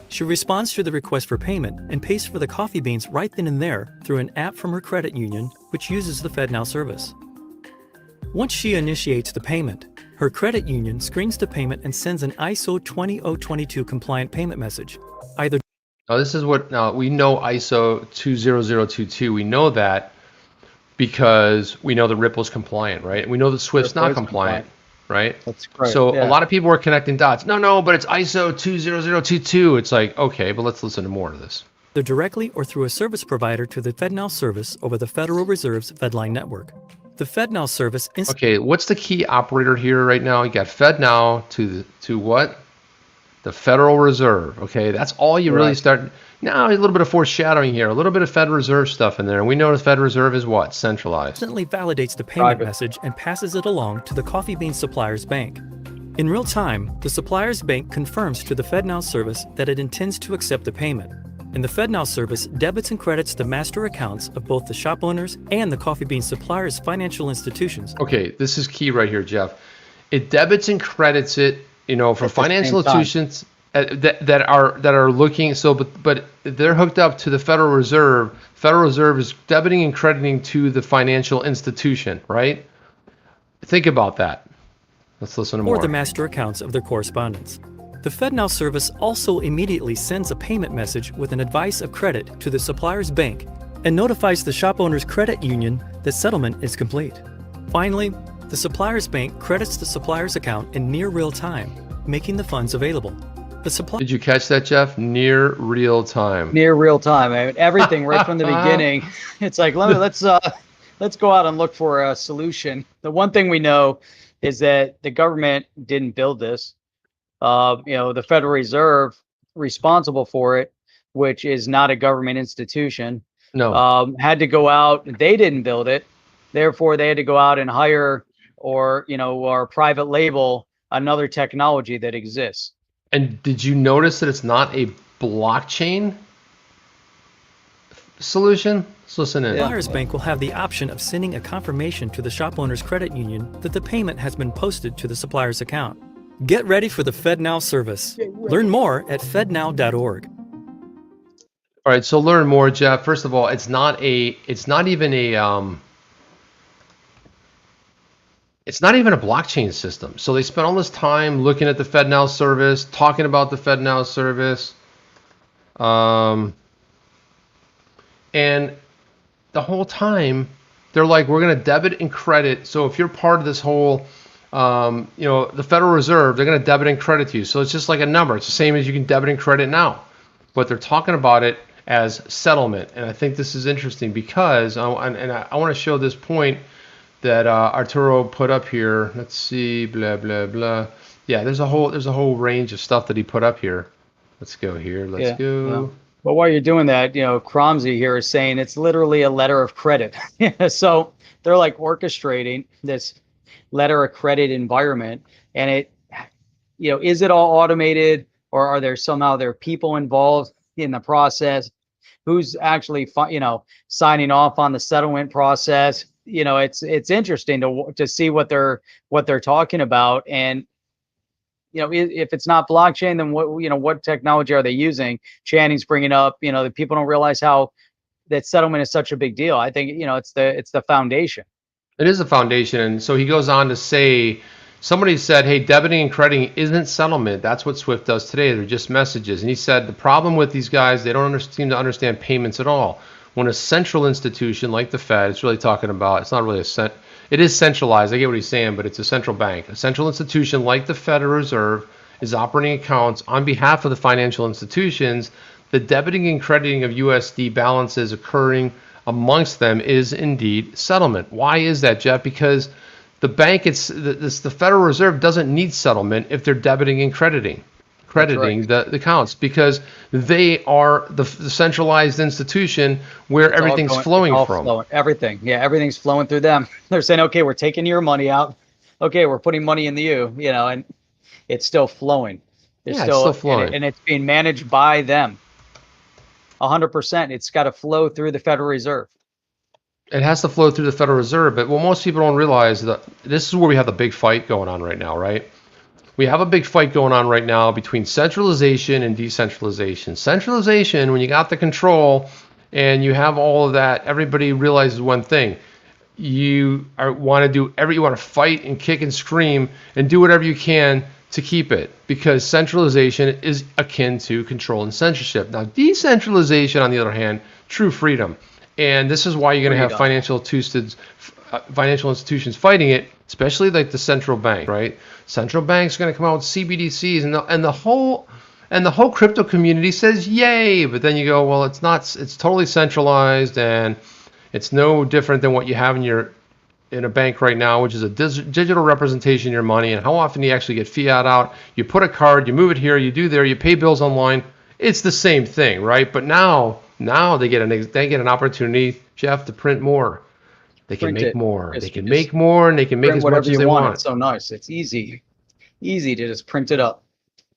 She responds to the request for payment and pays for the coffee beans right then and there through an app from her credit union, which uses the FedNow service. Once she initiates the payment, her credit union screens the payment and sends an ISO 20022 compliant payment message. Either Now, this is what, now we know ISO 20022. We know that because we know that Ripple's compliant, right? And we know that Swift's not compliant, right? That's great. So yeah. a lot of people are connecting dots. No, but it's ISO 20022. It's like, okay, but let's listen to more of this. either directly or through a service provider to the FedNow service over the Federal Reserve's FedLine network. The FedNow service Okay, what's the key operator here right now? You got FedNow to what? The Federal Reserve. Okay, that's all you really start. Now a little bit of foreshadowing here, a little bit of Federal Reserve stuff in there. And we know the Federal Reserve is what? Centralized. instantly validates the payment message and passes it along to the coffee bean supplier's bank. In real time, the supplier's bank confirms to the FedNow service that it intends to accept the payment, and the FedNow service debits and credits the master accounts of both the shop owners and the coffee bean supplier's financial institutions. Okay, this is key right here, Jeff. It debits and credits it, for financial institutions that are looking. So, but they're hooked up to the Federal Reserve. Federal Reserve is debiting and crediting to the financial institution, right? Think about that. Let's listen to more. Or the master accounts of their correspondents. The FedNow service also immediately sends a payment message with an advice of credit to the supplier's bank and notifies the shop owner's credit union that settlement is complete. Finally, the supplier's bank credits the supplier's account in near real time, making the funds available. Did you catch that, Jeff? Near real time. Near real time. I mean, everything right from the beginning. It's like, let's go out and look for a solution. The one thing we know is that the government didn't build this. The Federal Reserve responsible for it, which is not a government institution, had to go out. They didn't build it. Therefore, they had to go out and hire or private label another technology that exists. And did you notice that it's not a blockchain solution? Let's listen in. The supplier's bank will have the option of sending a confirmation to the shop owner's credit union that the payment has been posted to the supplier's account. Get ready for the FedNow service. Learn more at fednow.org. All right, so learn more, Jeff. First of all, it's not even a blockchain system. So they spent all this time looking at the FedNow service, talking about the FedNow service, and the whole time they're like, we're going to debit and credit. So if you're part of this whole the Federal Reserve, they're going to debit and credit to you. So it's just like a number. It's the same as you can debit and credit now. But they're talking about it as settlement. And I think this is interesting because, I want to show this point that Arturo put up here. Let's see, blah, blah, blah. Yeah, there's a whole range of stuff that he put up here. Let's go here. Let's go. Yeah. But while you're doing that, Cromsey here is saying it's literally a letter of credit. So they're like orchestrating this letter of credit environment, and it, is it all automated, or are there people involved in the process? Who's actually, signing off on the settlement process? It's interesting to see what they're talking about, and if it's not blockchain, then what technology are they using? Channing's bringing up, that people don't realize how that settlement is such a big deal. I think it's the foundation. It is a foundation. And so he goes on to say, somebody said, hey, debiting and crediting isn't settlement. That's what Swift does today. They're just messages. And he said the problem with these guys, they don't seem to understand payments at all. When a central institution like the Fed, it's really talking about, it's not really it is centralized. I get what he's saying, but it's a central bank. A central institution like the Federal Reserve is operating accounts on behalf of the financial institutions. The debiting and crediting of USD balances occurring amongst them is indeed settlement. Why is that, Jeff? Because the bank, the Federal Reserve doesn't need settlement if they're debiting and crediting the accounts, because they are the centralized institution where everything's flowing from. Everything's flowing through them. They're saying, okay, we're taking your money out. Okay, we're putting money into you, and it's still flowing. It's still flowing. And it's being managed by them. 100%. It's got to flow through the Federal Reserve. It has to flow through the Federal Reserve, but what most people don't realize that this is where we have the big fight going on right now, right? We have a big fight going on right now between centralization and decentralization. Centralization, when you got the control and you have all of that, everybody realizes one thing. You want to fight and kick and scream and do whatever you can to keep it, because centralization is akin to control and censorship. Now, decentralization, on the other hand, true freedom. And this is why you're going to have financial institutions fighting it, especially like the central bank, right? Central banks are going to come out with CBDCs, and the whole crypto community says yay. But then you go, well, it's not. It's totally centralized, and it's no different than what you have in a bank right now, which is a digital representation of your money. And how often do you actually get fiat out? You put a card, you move it here, you do there, you pay bills online. It's the same thing, right? But now they get an opportunity, Jeff, to print more. They can make more. They can make more, and they can make as much as they want. It's so nice. It's easy to just print it up,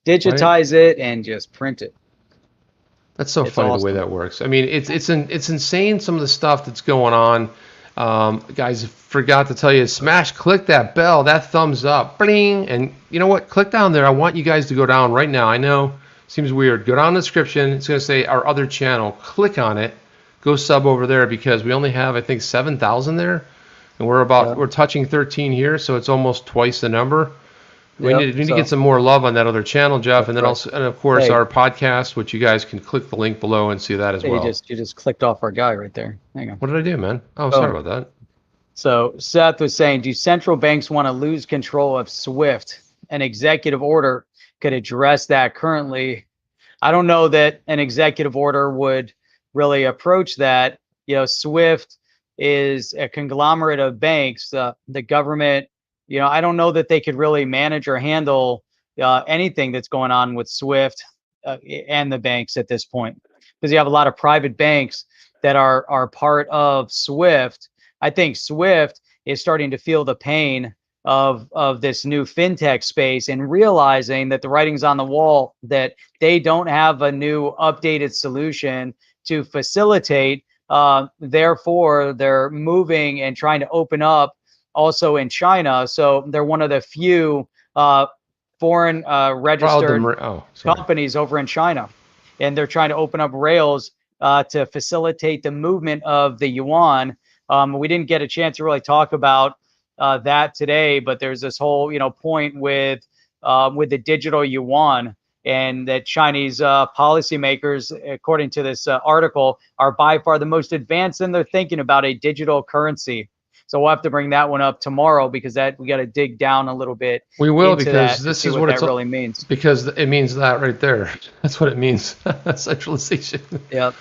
digitize it, and just print it. That's so funny the way that works. I mean, it's insane, some of the stuff that's going on. Guys, forgot to tell you, click that bell, that thumbs up, bling, and you know what? Click down there. I want you guys to go down right now. I know, seems weird. Go down the description. It's going to say our other channel. Click on it. Go sub over there, because we only have, I think, 7,000 there, and we're touching 13 here, so it's almost twice the number. We need to get some more love on that other channel, Jeff, and then also, and of course, our podcast, which you guys can click the link below and see that as well. You just clicked off our guy right there. Hang on. What did I do, man? Oh, sorry about that. So Seth was saying, do central banks want to lose control of SWIFT? An executive order could address that currently. I don't know that an executive order would really approach that. SWIFT is a conglomerate of banks. The government, I don't know that they could really manage or handle anything that's going on with SWIFT and the banks at this point, because you have a lot of private banks that are part of SWIFT. I think SWIFT is starting to feel the pain of this new fintech space and realizing that the writing's on the wall, that they don't have a new updated solution to facilitate. Therefore, they're moving and trying to open up also in China. So they're one of the few foreign registered companies over in China. And they're trying to open up rails to facilitate the movement of the yuan. We didn't get a chance to really talk about that today, but there's this whole point with the digital yuan, and that Chinese policymakers, according to this article, are by far the most advanced in their thinking about a digital currency. So we'll have to bring that one up tomorrow, because we got to dig down a little bit. We will, because this is what it really means. Because it means that right there. That's what it means. Centralization. Yep.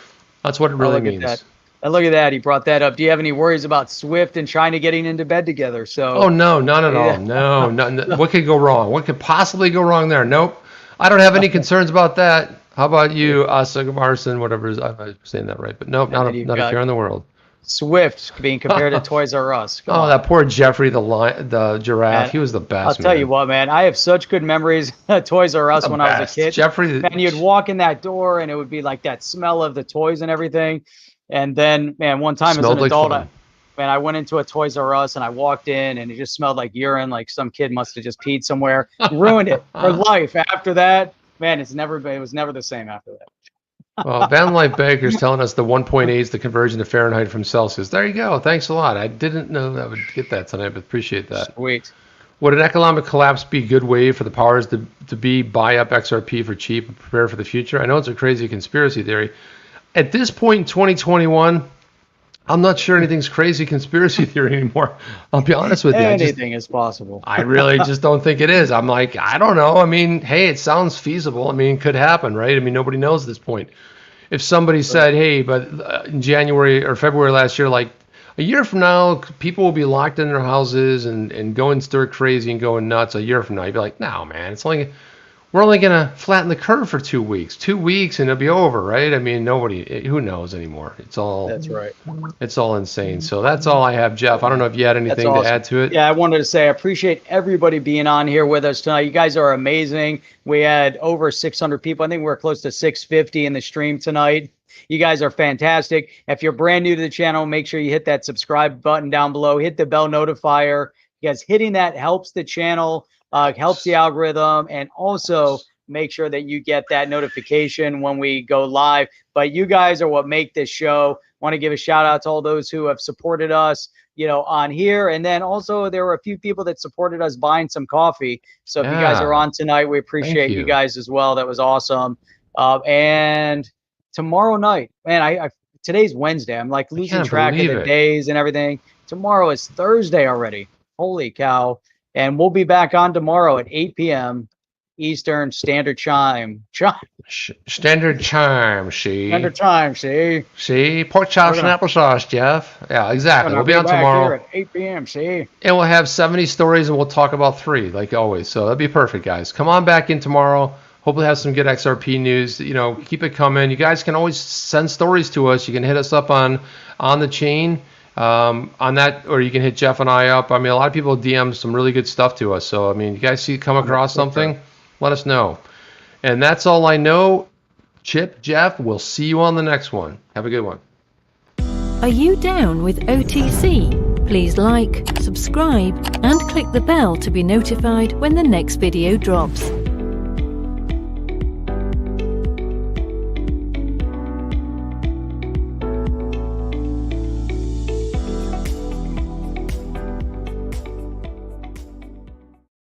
That's what it really means. And look at that. He brought that up. Do you have any worries about SWIFT and China getting into bed together? So. Oh, no, none at all. No. What could go wrong? What could possibly go wrong there? Nope. I don't have any concerns about that. How about you, Asa Marson, whatever is, I'm saying that right, but nope, not a care in the world. SWIFT being compared to Toys R Us. Come on. That poor Jeffrey, the giraffe. Man, he was the best. I'll tell you what, man. I have such good memories of Toys R Us when I was a kid. Jeffrey, and you'd walk in that door, and it would be like that smell of the toys and everything. And then, man, one time as an adult, I went into a Toys R Us and I walked in, and it just smelled like urine, like some kid must have just peed somewhere. Ruined it for life. After that, man, it was never the same after that. Well, Van Life Baker's telling us the 1.8 is the conversion to Fahrenheit from Celsius. There you go. Thanks a lot. I didn't know I would get that tonight, but appreciate that. Sweet. Would an economic collapse be a good way for the powers to buy up XRP for cheap and prepare for the future? I know it's a crazy conspiracy theory. At this point in 2021, I'm not sure anything's crazy conspiracy theory anymore. I'll be honest with you. Anything is possible. I really just don't think it is. I'm like, I don't know. I mean, hey, it sounds feasible. I mean, it could happen, right? I mean, nobody knows at this point. If somebody said, hey, but in January or February last year, like a year from now, people will be locked in their houses and going stir crazy and going nuts a year from now, you'd be like, no, man, we're only going to flatten the curve for 2 weeks. 2 weeks and it'll be over, right? I mean, who knows anymore? That's right. It's all insane. So that's all I have, Jeff. I don't know if you had anything to add to it. Yeah, I wanted to say I appreciate everybody being on here with us tonight. You guys are amazing. We had over 600 people. I think we're close to 650 in the stream tonight. You guys are fantastic. If you're brand new to the channel, make sure you hit that subscribe button down below. Hit the bell notifier, because hitting that helps the channel, helps the algorithm, and also make sure that you get that notification when we go live. But you guys are what make this show. Want to give a shout out to all those who have supported us, on here. And then also there were a few people that supported us buying some coffee. So if you guys are on tonight, we appreciate you guys as well. That was awesome. And tomorrow night, man, today's Wednesday. I'm like losing track of the days and everything. Tomorrow is Thursday already. Holy cow. And we'll be back on tomorrow at 8 p.m. Eastern Standard Time. Standard Time, see? Standard Time, see? See? Pork chops and applesauce, Jeff. Yeah, exactly. We'll be on tomorrow. Here at 8 p.m., see? And we'll have 70 stories, and we'll talk about 3, like always. So that'd be perfect, guys. Come on back in tomorrow. Hopefully have some good XRP news. Keep it coming. You guys can always send stories to us. You can hit us up on the chain. On that, or you can hit Jeff and I up. I mean, a lot of people DM some really good stuff to us. So, I mean, you guys come across something, let us know. And that's all I know. Chip, Jeff, we'll see you on the next one. Have a good one. Are you down with OTC? Please like, subscribe, and click the bell to be notified when the next video drops.